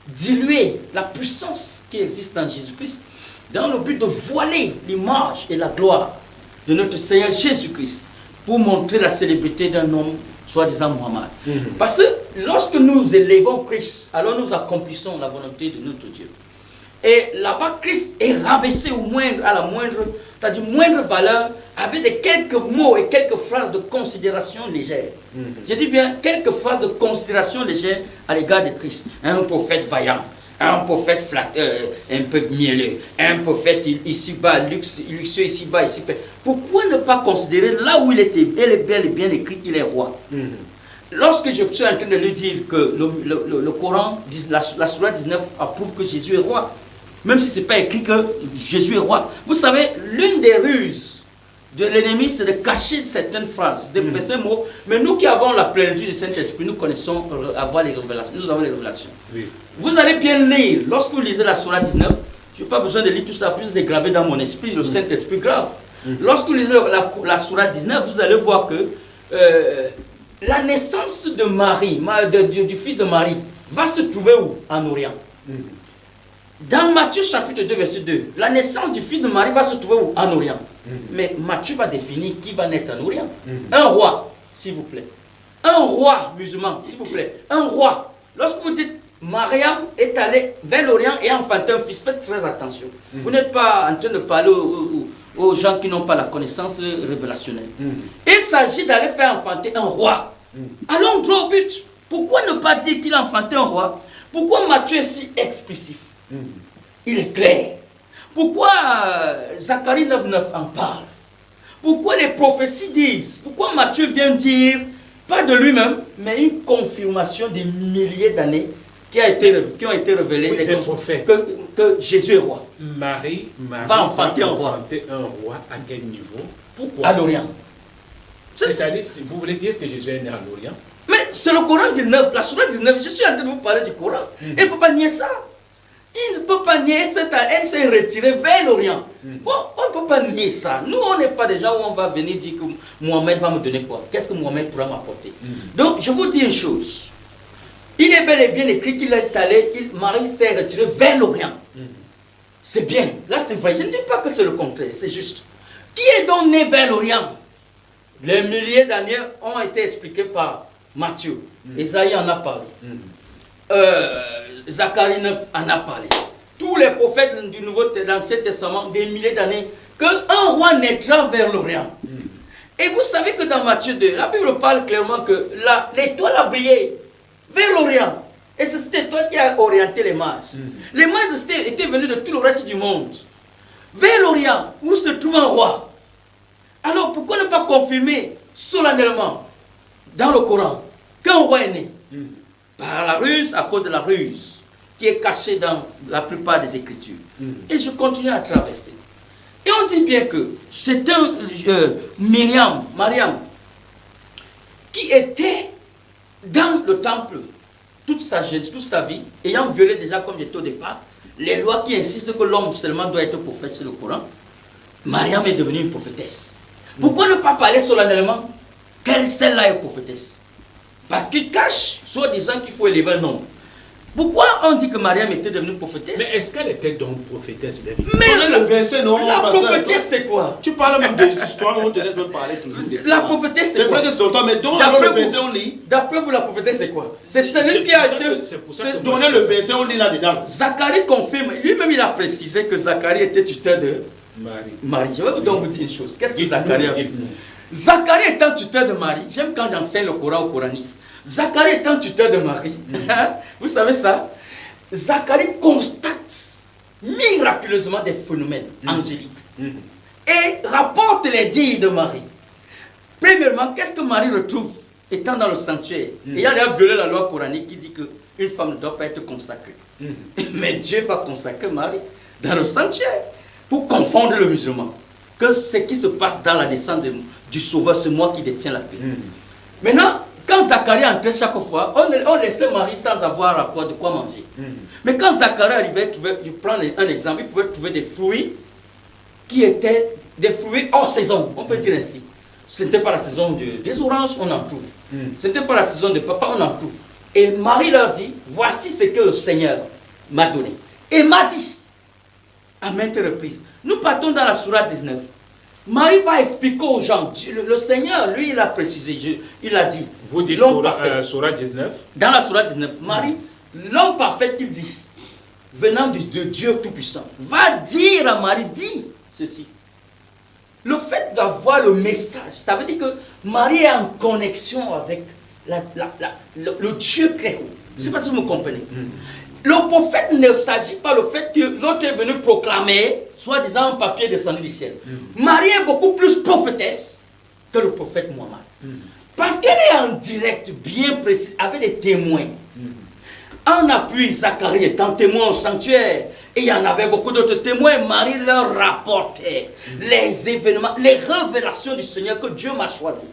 diluer la puissance qui existe en Jésus-Christ dans le but de voiler l'image et la gloire de notre Seigneur Jésus-Christ pour montrer la célébrité d'un homme soi-disant Muhammad. Parce que lorsque nous élevons Christ, alors nous accomplissons la volonté de notre Dieu. Et là-bas, Christ est rabaissé à la moindre valeur, avec quelques mots et quelques phrases de considération légère. Je dis bien quelques phrases de considération légère à l'égard de Christ. Un prophète vaillant, un prophète flatteur, un peu mielleux, un prophète ici-bas, luxueux ici-bas, ici-bas. Pourquoi ne pas considérer là où il était bel et bien écrit qu'il est roi? Lorsque je suis en train de lui dire que le Coran, la Sourate 19 approuve que Jésus est roi, même si ce n'est pas écrit que Jésus est roi. Vous savez, l'une des ruses de l'ennemi, c'est de cacher certaines phrases, de faire ces mots. Mais nous qui avons la plénitude du Saint-Esprit, nous connaissons avoir les révélations. Nous avons les révélations. Oui. Vous allez bien lire, lorsque vous lisez la Sourate 19, je n'ai pas besoin de lire tout ça, plus c'est gravé dans mon esprit, le Saint-Esprit grave. Lorsque vous lisez la Sourate 19, vous allez voir que la naissance de Marie, du fils de Marie, va se trouver où? En Orient. Dans Matthieu chapitre 2, verset 2, la naissance du fils de Marie va se trouver où? En Orient. Mais Matthieu va définir qui va naître en Orient. Un roi, s'il vous plaît. Un roi musulman, s'il vous plaît. Un roi. Lorsque vous dites Mariam est allée vers l'Orient et a enfanté un fils, faites très attention. Vous n'êtes pas en train de parler aux gens qui n'ont pas la connaissance révélationnelle. Il s'agit d'aller faire enfanter un roi. Allons droit au but. Pourquoi ne pas dire qu'il a enfanté un roi? Pourquoi Matthieu est si explicite? Il est clair. Pourquoi Zacharie 9.9 en parle? Pourquoi les prophéties disent? Pourquoi Matthieu vient dire, pas de lui-même, mais une confirmation des milliers d'années qui ont été révélées, oui, que Jésus est roi. Marie va enfanter un roi. À quel niveau? Pourquoi? À l'Orient. C'est-à-dire, vous voulez dire que Jésus est né à l'Orient? Mais c'est le Coran 19, la Sourate 19, je suis en train de vous parler du Coran. Il ne peut pas nier ça. Il ne peut pas nier ça, elle s'est retirée vers l'Orient. Bon, on ne peut pas nier ça. Nous, on n'est pas des gens où on va venir dire que Mohamed va me donner quoi? Qu'est-ce que Mohamed pourra m'apporter? Donc, je vous dis une chose. Il est bel et bien écrit qu'il est allé, Marie s'est retirée vers l'Orient. C'est bien. Là, c'est vrai. Je ne dis pas que c'est le contraire, c'est juste. Qui est donc né vers l'Orient? Les milliers d'années ont été expliqués par Matthieu. Esaïe en a parlé. Zacharie 9 en a parlé. Tous les prophètes du l'Ancien Testament, des milliers d'années, qu'un roi naîtra vers l'Orient. Et vous savez que dans Matthieu 2, la Bible parle clairement que l'étoile a brillé vers l'Orient. Et c'est cette étoile qui a orienté les mages. Les mages étaient venus de tout le reste du monde. Vers l'Orient, où se trouve un roi. Alors pourquoi ne pas confirmer solennellement dans le Coran qu'un roi est né? Par la ruse, à cause de la ruse qui est cachée dans la plupart des Écritures. Et je continue à traverser. Et on dit bien que c'est un Mariam, qui était dans le temple toute sa vie, ayant violé déjà, comme j'étais au départ, les lois qui insistent que l'homme seulement doit être prophète sur le Coran. Mariam est devenue une prophétesse. Pourquoi ne pas parler solennellement qu'elle, celle-là, est prophétesse? Parce qu'il cache, soit disant qu'il faut élever un homme. Pourquoi on dit que Mariam était devenue prophétesse? Mais est-ce qu'elle était donc prophétesse véritable? Mais le verset, non, la prophétesse, c'est quoi? Tu parles même des histoires, mais on te laisse même parler toujours. La prophétesse, c'est vrai que c'est ton temps, mais donc le verset, on lit. D'après vous, la prophétesse, c'est quoi? C'est celui qui a été. Donnez le verset, on lit là-dedans. Zacharie confirme, lui-même il a précisé que Zacharie était tuteur de Marie. Je vais donc vous dire une chose. Qu'est-ce que Zacharie a fait? Zacharie étant tuteur de Marie, j'aime quand j'enseigne le Coran aux coranistes. Zacharie étant tuteur de Marie, vous savez ça? Zacharie constate miraculeusement des phénomènes angéliques et rapporte les dires de Marie. Premièrement, qu'est-ce que Marie retrouve étant dans le sanctuaire? Et il a violé la loi coranique qui dit qu'une femme ne doit pas être consacrée. Mais Dieu va consacrer Marie dans le sanctuaire pour confondre le musulman. Que ce qui se passe dans la descente du Sauveur, c'est moi qui détiens la paix. Maintenant, quand Zacharie entrait chaque fois, on laissait Marie sans avoir rapport de quoi manger. Mais quand Zacharie arrivait, je prends un exemple, il pouvait trouver des fruits qui étaient des fruits hors saison, on peut dire ainsi. Ce n'était pas la saison des oranges, on en trouve. Ce n'était pas la saison des papas, on en trouve. Et Marie leur dit, voici ce que le Seigneur m'a donné. Et m'a dit, à maintes reprises. Nous partons dans la sourate 19. Marie va expliquer aux gens, le Seigneur, lui, il a précisé, il a dit. Vous dites sourate 19? Dans la sourate 19, Marie, l'homme parfait qu'il dit, venant de Dieu Tout-Puissant, va dire à Marie, dit ceci. Le fait d'avoir le message, ça veut dire que Marie est en connexion avec le Dieu créé. Je ne sais pas si vous me comprenez. Le prophète ne s'agit pas le fait que l'autre est venu proclamer, soi-disant un papier descendu du ciel. Marie est beaucoup plus prophétesse que le prophète Mohammed. Parce qu'elle est en direct, bien précis, avec des témoins. En appui, Zacharie étant témoin au sanctuaire, et il y en avait beaucoup d'autres témoins, Marie leur rapportait les événements, les révélations du Seigneur que Dieu m'a choisi.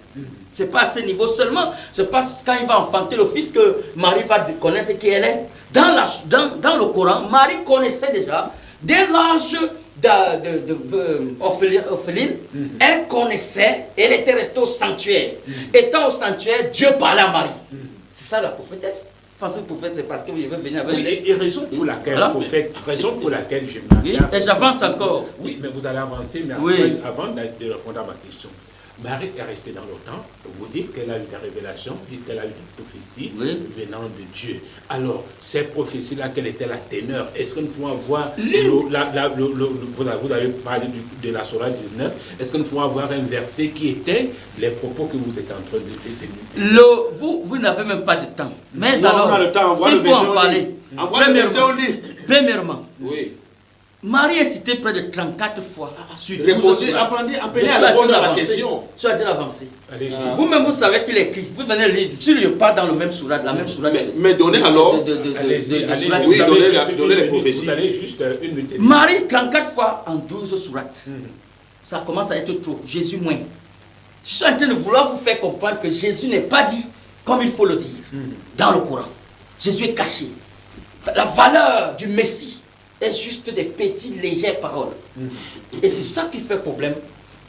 Ce n'est pas à ce niveau seulement, c'est pas quand il va enfanter le fils que Marie va connaître qui elle est. Dans le Coran, Marie connaissait déjà, dès l'âge d'orpheline, elle connaissait, elle était restée au sanctuaire. Étant au sanctuaire, Dieu parlait à Marie. C'est ça la prophétesse. Pensez que le prophète, c'est parce que vous devez venir avec et raison pour laquelle, prophète, raison pour laquelle je et j'avance encore. Oui, mais vous allez avancer, mais avant de répondre à ma question. Marie est restée dans le temps. Vous dites qu'elle a eu des révélations, qu'elle a eu des prophéties venant de Dieu. Alors, ces prophéties-là, quelle était la teneur? Est-ce que nous pouvons avoir... vous avez parlé de la sourate 19. Est-ce que nous pouvons avoir un verset qui était les propos que vous êtes en train de tenir? Vous n'avez même pas de temps. Mais non, alors, on a le temps. s'il faut en parler. Premièrement, oui. Marie est citée près de 34 fois. Apprenez à répondre à la question. Tu as dit l'avancer. Vous-même, vous savez qu'il écrit. Vous venez lire. Tu ne lis pas dans le même sourate, la même sourate. Mais donnez alors. Oui, donnez les prophéties. Marie, 34 fois en 12 sourates. Ça commence à être trop. Jésus moins. Je suis en train de vouloir vous faire comprendre que Jésus n'est pas dit comme il faut le dire dans le Coran. Jésus est caché. La valeur du Messie est juste des petites, légères paroles. Et c'est ça qui fait problème,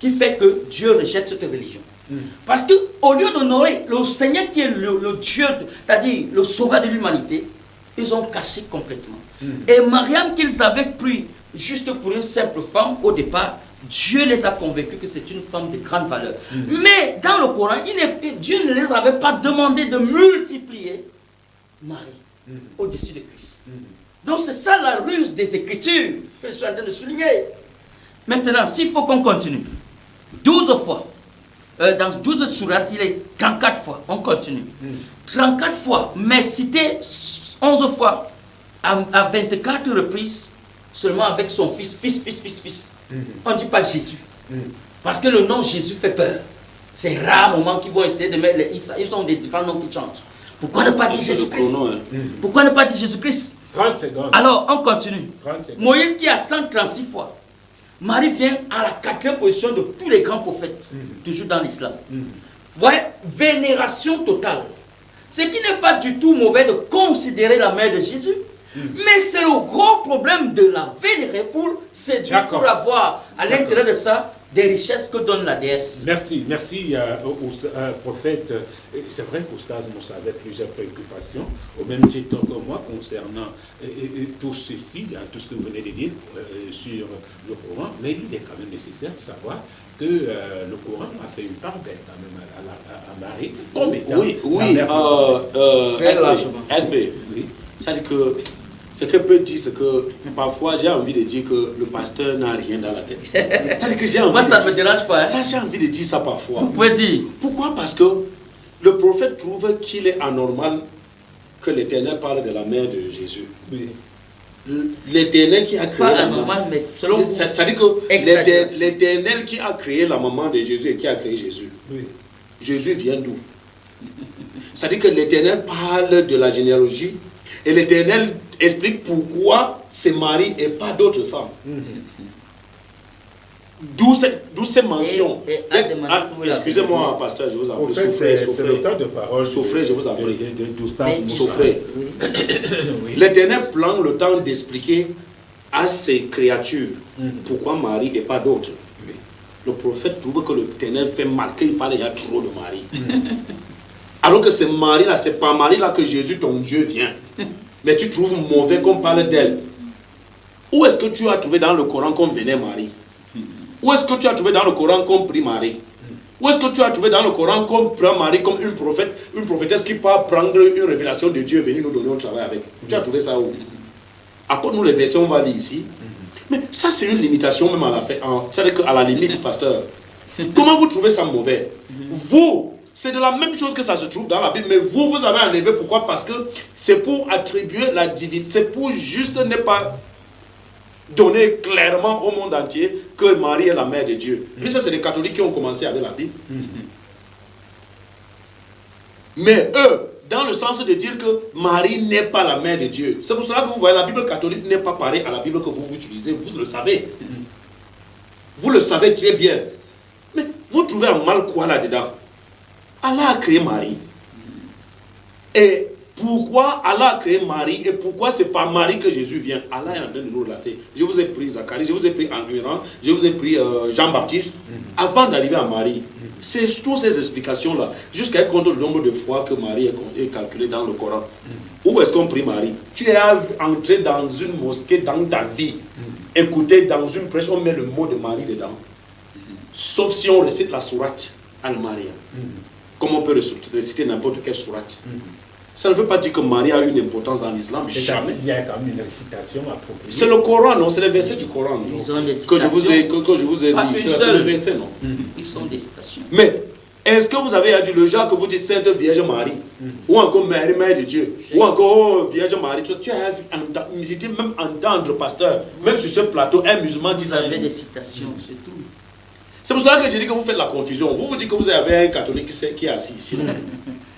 qui fait que Dieu rejette cette religion. Parce qu'au lieu d'honorer le Seigneur qui est le Dieu, c'est-à-dire le sauveur de l'humanité, ils ont caché complètement. Et Mariam qu'ils avaient pris juste pour une simple femme au départ, Dieu les a convaincus que c'est une femme de grande valeur. Mais dans le Coran, Dieu ne les avait pas demandé de multiplier Marie au-dessus de Christ. Donc c'est ça la ruse des Écritures que je suis en train de souligner. Maintenant, s'il faut qu'on continue, 12 fois, dans 12 sourates, il est 34 fois, on continue. 34 fois, mais cité 11 fois, à 24 reprises, seulement avec son fils. On ne dit pas Jésus. Parce que le nom Jésus fait peur. C'est rare moment qu'ils vont essayer de mettre les Issa. Ils ont des différents noms qui changent. Pourquoi ne pas dire Jésus-Christ? Pourquoi ne pas dire Jésus-Christ? 30 secondes. Alors, on continue. Moïse qui a 136 fois. Marie vient à la 4e position de tous les grands prophètes, toujours dans l'islam. Voyez, vénération totale. Ce qui n'est pas du tout mauvais de considérer la mère de Jésus. Mais c'est le gros problème de la vénérée pour séduire, pour avoir à l'intérieur de ça des richesses que donne la déesse. Merci, prophète. C'est vrai qu'Oustaz Moussa avait plusieurs préoccupations, au même titre que moi, concernant tout ceci, tout ce que vous venez de dire sur le Coran, mais il est quand même nécessaire de savoir que le Coran a fait une part belle quand même à Marie. SB. C'est-à-dire que ce que peut dire, c'est que parfois j'ai envie de dire que le pasteur n'a rien dans la tête. C'est-à-dire que j'ai envie moi, ça ne me dérange pas. Ça, j'ai envie de dire ça parfois. Vous pouvez dire. Pourquoi? Parce que le prophète trouve qu'il est anormal que l'Éternel parle de la mère de Jésus. Oui. L'Éternel qui a créé pas anormal, mais selon vous. C'est-à-dire que l'Éternel qui a créé la maman de Jésus et qui a créé Jésus. Oui. Jésus vient d'où? C'est-à-dire que l'Éternel parle de la généalogie et l'Éternel explique pourquoi c'est Marie et pas d'autres femmes. D'où ces mentions. Excusez-moi, pasteur, je vous en prie. Souffrez. Souffrez, je vous en prie. Souffrez. L'Éternel prend le temps d'expliquer à ses créatures pourquoi Marie et pas d'autres. Le prophète trouve que l'Éternel fait mal, qu'il parle, il y a trop de Marie. Alors que c'est Marie là, c'est pas Marie là que Jésus, ton Dieu, vient. Mais tu trouves mauvais qu'on parle d'elle. Où est-ce que tu as trouvé dans le Coran qu'on venait Marie? Où est-ce que tu as trouvé dans le Coran qu'on prie Marie? Où est-ce que tu as trouvé dans le Coran qu'on prend Marie comme une prophétesse qui peut prendre une révélation de Dieu et venir nous donner un travail avec? Tu as trouvé ça où? Apporte-nous les versions, on va lire ici. Mais ça, c'est une limitation même à la fin. C'est-à-dire qu'à la limite, pasteur, comment vous trouvez ça mauvais? Vous, c'est de la même chose que ça se trouve dans la Bible, mais vous avez enlevé. Pourquoi? Parce que c'est pour attribuer la divinité, c'est pour juste ne pas donner clairement au monde entier que Marie est la mère de Dieu. Puis ça, c'est les catholiques qui ont commencé avec la Bible. Mais eux, dans le sens de dire que Marie n'est pas la mère de Dieu. C'est pour cela que vous voyez, la Bible catholique n'est pas pareille à la Bible que vous utilisez. Vous le savez. Vous le savez très bien. Mais vous trouvez un mal quoi là-dedans? Allah a créé Marie. Et pourquoi Allah a créé Marie et pourquoi c'est par Marie que Jésus vient? Allah est en train de nous relater. Je vous ai pris Zacharie, je vous ai pris Enguerrand, je vous ai pris Jean-Baptiste, avant d'arriver à Marie. C'est toutes ces explications-là, jusqu'à compte le nombre de fois que Marie est calculée dans le Coran. Où est-ce qu'on prie Marie? Tu es entré dans une mosquée dans ta vie. Écoutez, dans une prêche, on met le mot de Marie dedans. Sauf si on récite la sourate Al-Maria. Comme on peut réciter n'importe quelle sourate. Ça ne veut pas dire que Marie a une importance dans l'islam. Jamais. Il y a quand même une récitation appropriée. C'est le Coran, non? C'est les versets du Coran. Que je vous ai lu. C'est le verset, non? Ils sont des citations. Mais est-ce que vous avez dit le genre que vous dites Sainte Vierge Marie? Ou encore Marie, Mère de Dieu? Ou encore Vierge Marie? Tu as j'ai même entendre, pasteur, même sur ce plateau, un musulman dit ça. Vous avez des citations, c'est tout. C'est pour cela que je dis que vous faites la confusion. Vous dites que vous avez un catholique qui est assis ici.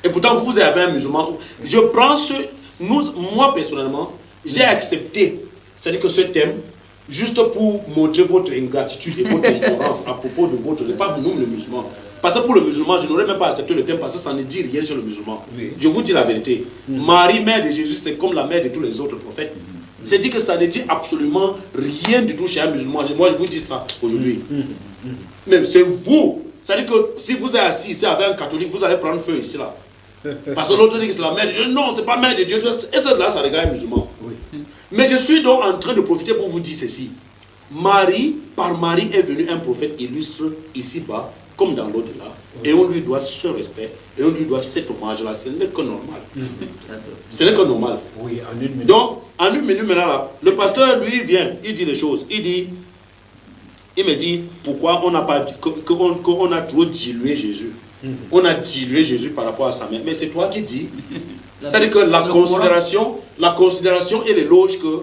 Et pourtant, vous avez un musulman. Je prends moi personnellement, j'ai accepté, c'est-à-dire que ce thème, juste pour montrer votre ingratitude et votre ignorance à propos de votre, pas nous le musulman. Parce que pour le musulman, je n'aurais même pas accepté le thème parce que ça ne dit rien chez le musulman. Oui. Je vous dis la vérité. Marie, mère de Jésus, c'est comme la mère de tous les autres prophètes. C'est dit que ça ne dit absolument rien du tout chez un musulman. Moi, je vous dis ça aujourd'hui. Mais c'est vous. C'est-à-dire que si vous êtes assis ici avec un catholique, vous allez prendre feu ici là. Parce que l'autre dit que c'est la mère de Dieu. Non, c'est pas mère de Dieu. Et cela, ça regarde un musulman. Oui. Mais je suis donc en train de profiter pour vous dire ceci. Marie, par Marie est venu un prophète illustre ici-bas, comme dans l'au-delà. Oui. Et on lui doit ce respect. Et on lui doit cet hommage-là. Ce n'est que normal. Ce n'est que normal. Oui, en une minute. Donc, en une minute maintenant, là, le pasteur, lui, vient, il dit les choses. Il me dit pourquoi on n'a pas qu'on a trop dilué Jésus. On a dilué Jésus par rapport à sa mère. Mais c'est toi qui dis. C'est-à-dire que la considération et l'éloge que.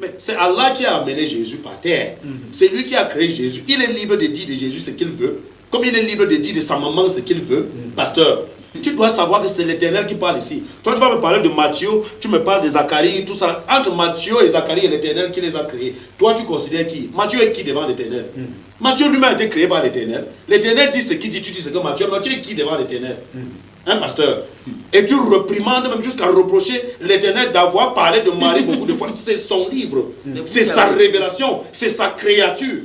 Mais c'est Allah qui a amené Jésus par terre. C'est lui qui a créé Jésus. Il est libre de dire de Jésus ce qu'il veut. Comme il est libre de dire de sa maman ce qu'il veut. Pasteur, Tu dois savoir que c'est l'Éternel qui parle ici. Toi, tu vas me parler de Matthieu, tu me parles de Zacharie, tout ça. Entre Matthieu et Zacharie et l'Éternel qui les a créés, toi, tu considères qui? Matthieu est qui devant l'Éternel? Matthieu lui-même a été créé par l'Éternel. L'Éternel dit ce qu'il dit, tu dis ce que Matthieu. Matthieu est qui devant l'Éternel? Un pasteur. Et tu reprimandes même jusqu'à reprocher l'Éternel d'avoir parlé de Marie beaucoup de fois. C'est son livre. C'est sa révélation. C'est sa créature.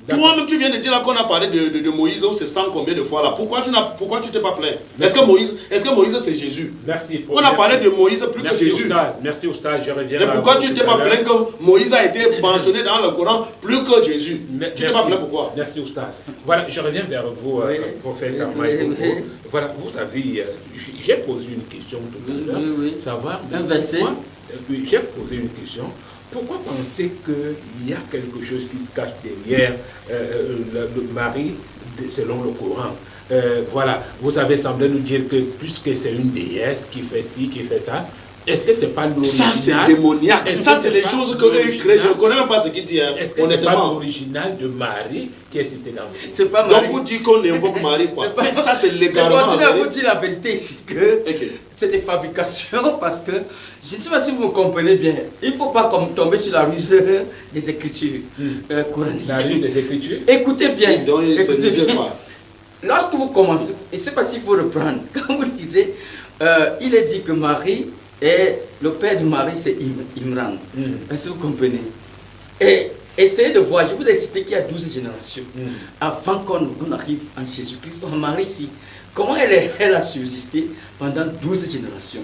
Toi-même, tu viens de dire qu'on a parlé de Moïse, ou c'est 100 combien de fois là. Pourquoi tu t'es pas plaint? Est-ce que Moïse c'est Jésus? Merci. On a parlé de Moïse plus que Jésus. Merci Oustaz, je reviens. Et pourquoi tu t'es pas plaint que Moïse a été mentionné dans le Coran plus que Jésus? Tu t'es pas plaint pourquoi? Merci Oustaz. Voilà, je reviens vers vous, prophète Armand. Voilà, vous avez, j'ai posé une question tout à l'heure. Savoir un verset. J'ai posé une question. Pourquoi penser qu'il y a quelque chose qui se cache derrière le Marie selon le Coran? Voilà, vous avez semblé nous dire que puisque c'est une déesse qui fait ci, qui fait ça, est-ce que c'est pas l'original? Ça c'est démoniaque. Ça c'est les choses que eux créent. Je ne connais même pas ce qu'ils disent. Est-ce que c'est pas l'original de Marie qui est cité dans le Coran? C'est pas Marie. Donc vous dites qu'on invoque Marie quoi. Ça c'est légalement. Je continue à vous dire la vérité ici que c'est des fabrications parce que je ne sais pas si vous me comprenez bien. Il ne faut pas tomber sur la ruse des Écritures coraniques. La ruse des Écritures. Écoutez bien. Écoutez bien. Lorsque vous commencez, je ne sais pas s'il faut reprendre. Quand vous disiez, il est dit que Marie et le père de Marie, c'est Imran. Est-ce que vous comprenez? Et essayez de voir, je vous ai cité qu'il y a 12 générations. Avant qu'on arrive en Jésus-Christ, Marie ici, comment elle a subsisté pendant 12 générations.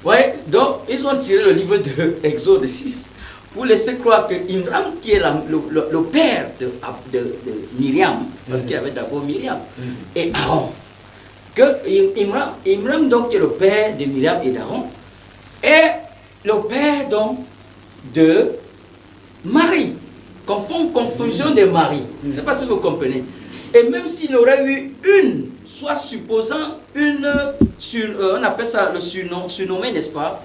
Ouais, donc, ils ont tiré le livre de Exode 6 pour laisser croire que Imran, qui est le père de Myriam, parce qu'il y avait d'abord Myriam, et Aaron, que Imran donc, qui est le père de Myriam et d'Aaron, et le père donc de Marie. Confusion de Marie. Je ne sais pas si vous comprenez. Et même s'il aurait eu soit supposant on appelle ça le surnommé, n'est-ce pas?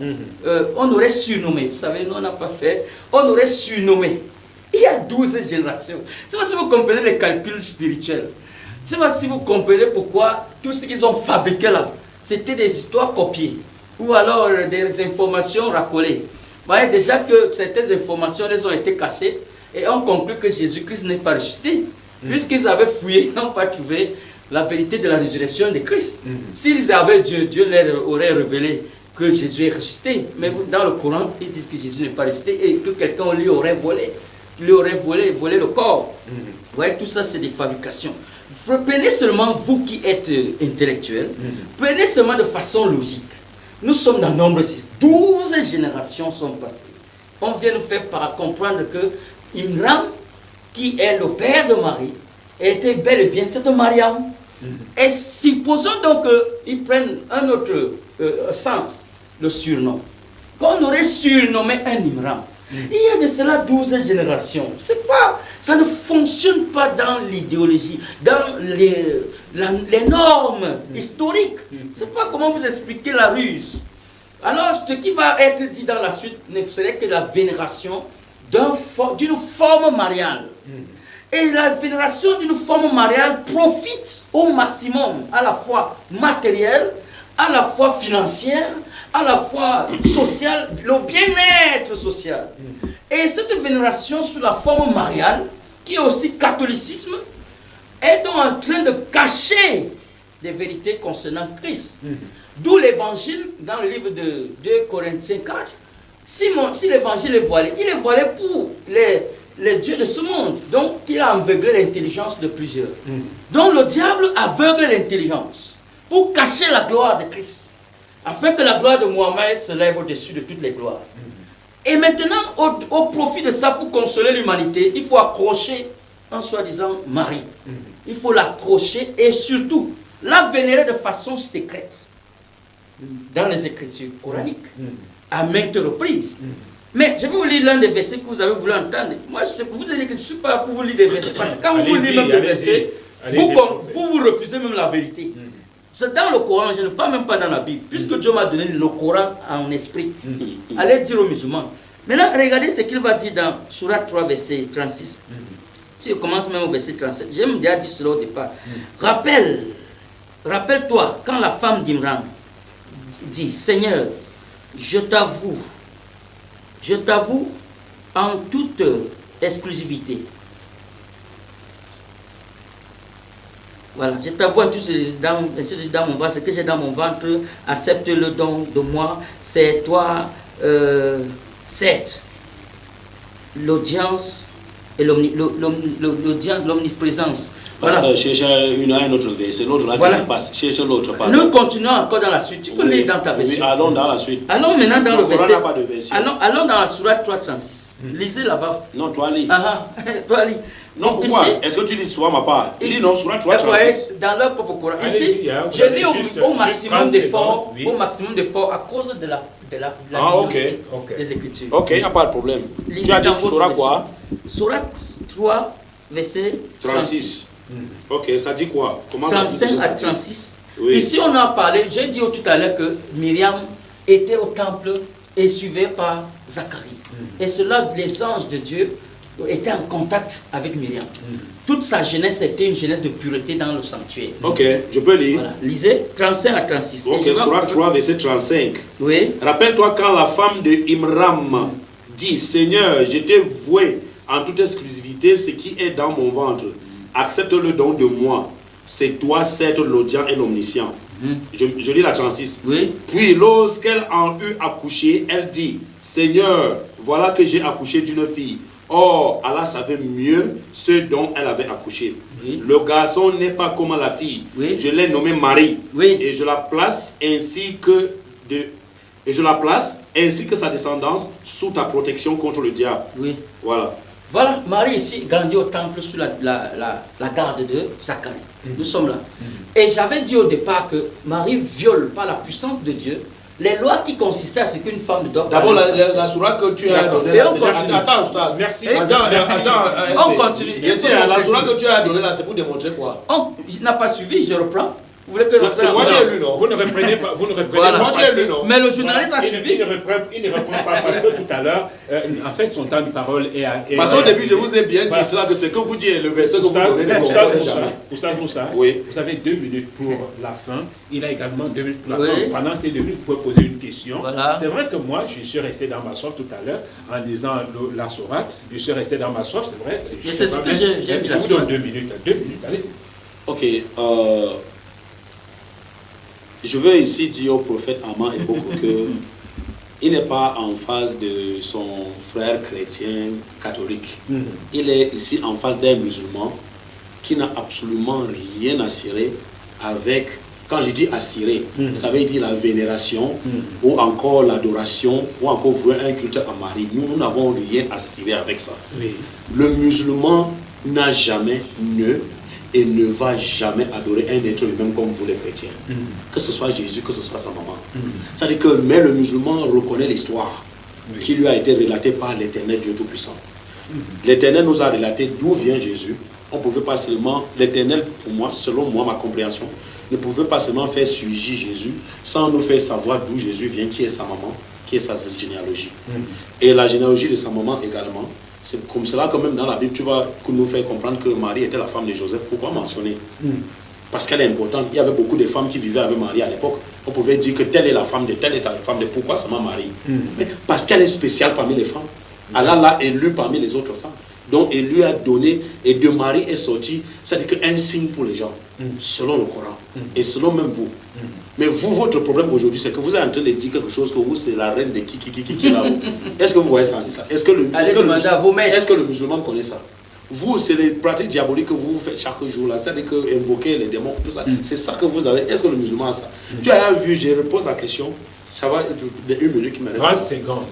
On aurait surnommé. Vous savez, nous on n'a pas fait. On aurait surnommé. Il y a 12 générations. Je ne sais pas si vous comprenez les calculs spirituels. Je ne sais pas si vous comprenez pourquoi tout ce qu'ils ont fabriqué là, c'était des histoires copiées. Ou alors des informations racolées. Vous voyez déjà que certaines informations elles ont été cachées et on conclut que Jésus-Christ n'est pas ressuscité. Puisqu'ils avaient fouillé, ils n'ont pas trouvé la vérité de la résurrection de Christ. S'ils avaient Dieu leur aurait révélé que Jésus est ressuscité. Mais dans le Coran, ils disent que Jésus n'est pas ressuscité et que quelqu'un lui aurait volé. Volé le corps. Vous voyez, tout ça, c'est des fabrications. Prenez seulement, vous qui êtes intellectuel, prenez seulement de façon logique. Nous sommes dans nombre 6. 12 générations sont passées. On vient nous faire comprendre que Imran, qui est le père de Marie, était bel et bien c'est de Mariam. Et supposons donc qu'ils prennent un autre sens, le surnom. Qu'on aurait surnommé un Imran. Il y a de cela 12 générations. Ça ne fonctionne pas dans l'idéologie, dans les normes historiques. Je ne sais pas comment vous expliquer la ruse. Alors, ce qui va être dit dans la suite ne serait que la vénération d'une forme mariale. Et la vénération d'une forme mariale profite au maximum, à la fois matérielle, à la fois financière, à la fois sociale, le bien-être social. Et cette vénération sous la forme mariale, qui est aussi catholicisme, est donc en train de cacher des vérités concernant Christ. D'où l'évangile, dans le livre de 2 Corinthiens 4, si l'évangile est voilé, il est voilé pour les dieux de ce monde. Donc, il a aveuglé l'intelligence de plusieurs. Donc, le diable aveugle l'intelligence pour cacher la gloire de Christ, afin que la gloire de Mohammed se lève au-dessus de toutes les gloires. Et maintenant, au profit de ça, pour consoler l'humanité, il faut accrocher un soi-disant Marie. Il faut l'accrocher et surtout la vénérer de façon secrète dans les Écritures coraniques, à maintes reprises. Mais je vais vous lire l'un des versets que vous avez voulu entendre. Moi, je vous dire que je ne suis pas pour vous lire des versets, parce que quand vous lisez même des versets, vous refusez même la vérité. C'est dans le Coran, je ne parle même pas dans la Bible, puisque Dieu m'a donné le Coran en esprit. Allez dire aux musulmans. Maintenant, regardez ce qu'il va dire dans Surah 3, verset 36. Si je commence même au verset 37, j'aime déjà dire cela au départ. Rappelle, Rappelle-toi, quand la femme d'Imran dit, Seigneur, je t'avoue en toute exclusivité. Voilà, je t'avoue dans mon ventre, ce que j'ai dans mon ventre, accepte le don de moi, c'est toi, c'est l'audience et l'omniprésence. Voilà. Cherche un autre verset, l'autre là qui passe, cherche l'autre. Nous continuons encore dans la suite, tu peux lire dans ta version. Oui, allons dans la suite. Allons maintenant dans le verset. Pas de version. Allons dans la sourate 336. Lisez là-bas. Non, toi lis. Toi lis. Non, pourquoi? Est-ce que tu lis soit ma part? Il dit non, sourate 336. Dans leur propre Coran. Ici, je lis au maximum d'efforts, à cause de la des Écritures. Ok, il n'y a pas de problème. Tu as dit sourate quoi? Sourate 3, verset 36. Ok, ça dit quoi? Comment 35 à 36. Oui. Ici, on a parlé, j'ai dit tout à l'heure que Myriam était au temple et suivie par Zacharie. Et cela, les anges de Dieu étaient en contact avec Myriam. Toute sa jeunesse était une jeunesse de pureté dans le sanctuaire. Ok, je peux lire. Voilà. Lisez 35 à 36. Ok, Sourate 3, verset 35. Oui. Rappelle-toi quand la femme de Imram dit, Seigneur, je t'ai voué en toute exclusivité ce qui est dans mon ventre. Accepte le don de moi. C'est toi, certes, l'audient et l'omniscient. Je lis la 36. Oui. Puis, lorsqu'elle en eut accouché, elle dit, Seigneur, voilà que j'ai accouché d'une fille. Or, Allah savait mieux ce dont elle avait accouché. Oui. Le garçon n'est pas comme la fille. Oui. Je l'ai nommé Marie. Oui. Et je la place ainsi que sa descendance sous ta protection contre le diable. Oui. Voilà. Voilà, Marie ici grandit au temple sous la garde de Zacharie. Nous sommes là. Et j'avais dit au départ que Marie viole par la puissance de Dieu les lois qui consistaient à ce qu'une femme doit... D'abord, la sourate que tu as donnée là, c'est... Attends, Oustaz. Merci. On continue. La sourate que tu as donnée là, c'est pour démontrer quoi? Je n'ai pas suivi, je reprends. Vous voulez que je c'est moi qui ai lu, non? Vous ne reprenez pas. Voilà. C'est moi qui ai lu, non? Mais le journaliste a suivi. Il ne reprend pas parce que tout à l'heure, en fait, son temps de parole est... Parce qu'au début, je vous ai bien dit cela, que ce que vous dites est le verset que vous donnez ne comprend jamais. Oustaz Moussa, oui. Vous avez 2 minutes pour la fin. Il a également 2 minutes pour la oui. fin. Pendant ces 2 minutes, vous pouvez poser une question. Voilà. C'est vrai que moi, je suis resté dans ma soif tout à l'heure en lisant la sourate. Je suis resté dans ma soif, c'est vrai. C'est ce que j'ai mis. Je vous donne 2 minutes. 2 minutes, allez-y. Ok. Je veux ici dire au prophète Ama et beaucoup qu'il n'est pas en face de son frère chrétien catholique. Il est ici en face d'un musulman qui n'a absolument rien à cirer avec, quand je dis à cirer, ça veut dire la vénération ou encore l'adoration ou encore vouer un culte à Marie. Nous n'avons rien à cirer avec ça. Oui. Le musulman n'a jamais et ne va jamais adorer un être humain comme vous les chrétiens. Que ce soit Jésus, que ce soit sa maman. C'est-à-dire que, mais le musulman reconnaît l'histoire qui lui a été relatée par l'Éternel Dieu Tout-Puissant. L'Éternel nous a relaté d'où vient Jésus. On ne pouvait pas seulement, l'Éternel, pour moi, selon moi, ma compréhension, ne pouvait pas seulement faire surgir Jésus sans nous faire savoir d'où Jésus vient, qui est sa maman, qui est sa généalogie. Et la généalogie de sa maman également. C'est comme cela que même dans la Bible, tu vas nous faire comprendre que Marie était la femme de Joseph. Pourquoi mentionner? Parce qu'elle est importante. Il y avait beaucoup de femmes qui vivaient avec Marie à l'époque. On pouvait dire que telle est la femme de telle est la femme de... Pourquoi seulement Marie? Mais parce qu'elle est spéciale parmi les femmes. Allah l'a élue parmi les autres femmes. Donc il lui a donné, et de Marie est sorti, c'est-à-dire qu'un signe pour les gens, selon le Coran, et selon même vous. Mais vous, votre problème aujourd'hui, c'est que vous êtes en train de dire quelque chose que vous, c'est la reine de qui là-haut. Est-ce que vous voyez ça? Est-ce que le musulman connaît ça? Vous, c'est les pratiques diaboliques que vous faites chaque jour là, c'est-à-dire que invoquer les démons, tout ça. C'est ça que vous avez. Est-ce que le musulman a ça? Tu as vu, je repose la question. Ça va être une minute qui me reste. 30 secondes.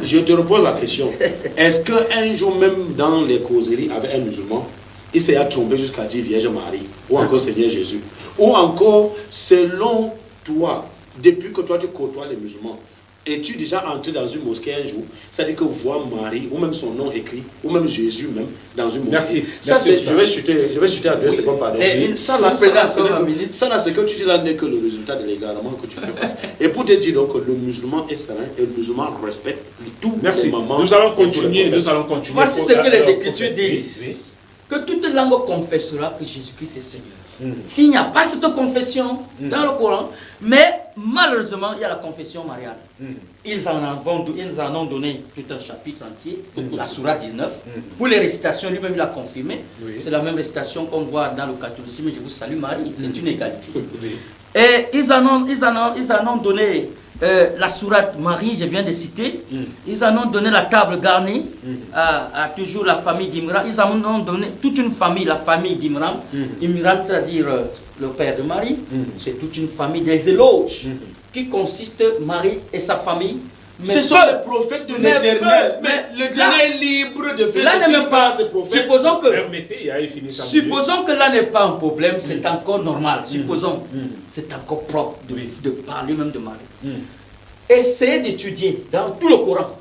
Je te repose la question. Est-ce qu'un jour, même dans les causeries avec un musulman, il s'est trompé jusqu'à dire Vierge Marie, ou encore Seigneur Jésus, ou encore, selon toi, depuis que toi tu côtoies les musulmans, es-tu déjà entré dans une mosquée un jour? C'est-à-dire que voir Marie, ou même son nom écrit, ou même Jésus même, dans une mosquée. Merci. Je vais chuter à 2 secondes, pardon. Ça là, c'est que tu dis là n'est que le résultat de l'égarement que tu fais face. Et pour te dire donc que le musulman est serein et le musulman respecte tous les moments. Nous allons continuer. Voici ce que les Écritures disent. Que toute langue confessera que Jésus-Christ est Seigneur. Il n'y a pas cette confession dans le Coran, mais malheureusement, il y a la confession mariale. Ils en ont donné tout un chapitre entier, la sourate 19. Pour les récitations, lui-même il a confirmé. C'est la même récitation qu'on voit dans le catholicisme. Je vous salue Marie, c'est une égalité. Et ils en ont donné la sourate Marie, je viens de citer. Ils en ont donné la table garnie à toujours la famille d'Imran. Ils en ont donné toute une famille, la famille d'Imran. Imran, c'est-à-dire le père de Marie. C'est toute une famille des éloges qui consiste Marie et sa famille. Ce sont les prophètes de l'Éternel. Mais l'Éternel est libre de faire ce qu'il passe ses prophètes. Supposons que là n'est pas un problème, c'est encore normal. Supposons, c'est encore propre de parler même de Marie. Essayez d'étudier dans tout le Coran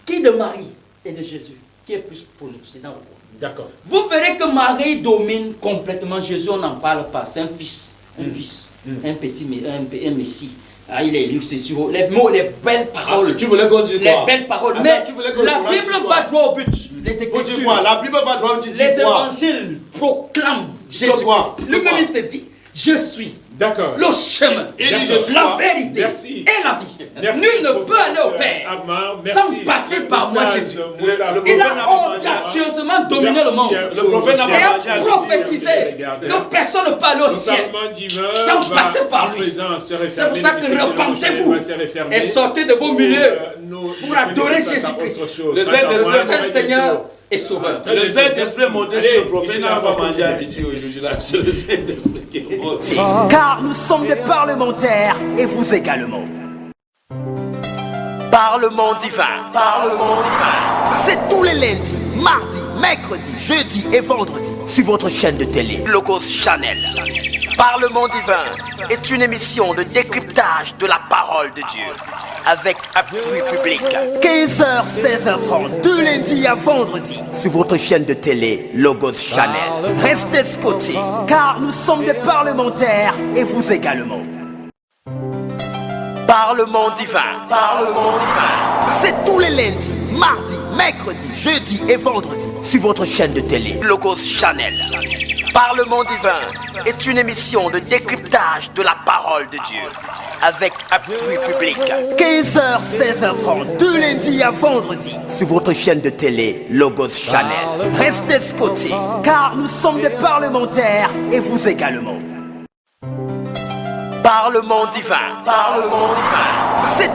qui de Marie et de Jésus, qui est plus prononcé dans le Coran. D'accord. Vous verrez que Marie domine complètement Jésus, on n'en parle pas. C'est un fils, un petit, un messie. Ah, il est lu, c'est sur les mots, les belles paroles. Tu voulais qu'on dise quoi? Les belles paroles. Mais la Bible va droit au but. Les Écritures. La Bible va droit au but. Les évangiles proclament Jésus-Christ. Lui-même il s'est dit, je suis D'accord. le chemin, la vérité et la vie. Nul ne peut aller au Père sans passer par moi, Jésus. Il a audacieusement dominé le monde. Le prophète n'a pas mangé à prophétisé que personne ne peut aller au ciel sans passer par lui. C'est pour ça que repentez-vous et sortez de vos milieux pour adorer Jésus-Christ. Le seul Seigneur et Sauveur. Le Saint-Esprit est monté sur le prophète, n'a pas mangé habitué aujourd'hui. C'est le Saint-Esprit qui est monté. Car nous sommes des parlementaires et vous également. Parlement divin. Parlement divin. C'est tous les lundis, mardis, mercredis, jeudis et vendredis sur votre chaîne de télé Logos Channel. Parlement divin est une émission de décryptage de la parole de Dieu avec appui public. 15h, 16h30, de lundi à vendredi sur votre chaîne de télé Logos Channel. Restez scotchés car nous sommes des parlementaires et vous également. Parlement divin. Parlement divin. C'est tous les lundis, mardis, mercredis, jeudis et vendredis sur votre chaîne de télé Logos Channel. Parlement divin est une émission de décryptage de la parole de Dieu avec appui public. 15h, 16h30, de lundi à vendredi sur votre chaîne de télé Logos Channel. Restez scotchés car nous sommes des parlementaires et vous également. Parlement divin. Parlement divin. C'est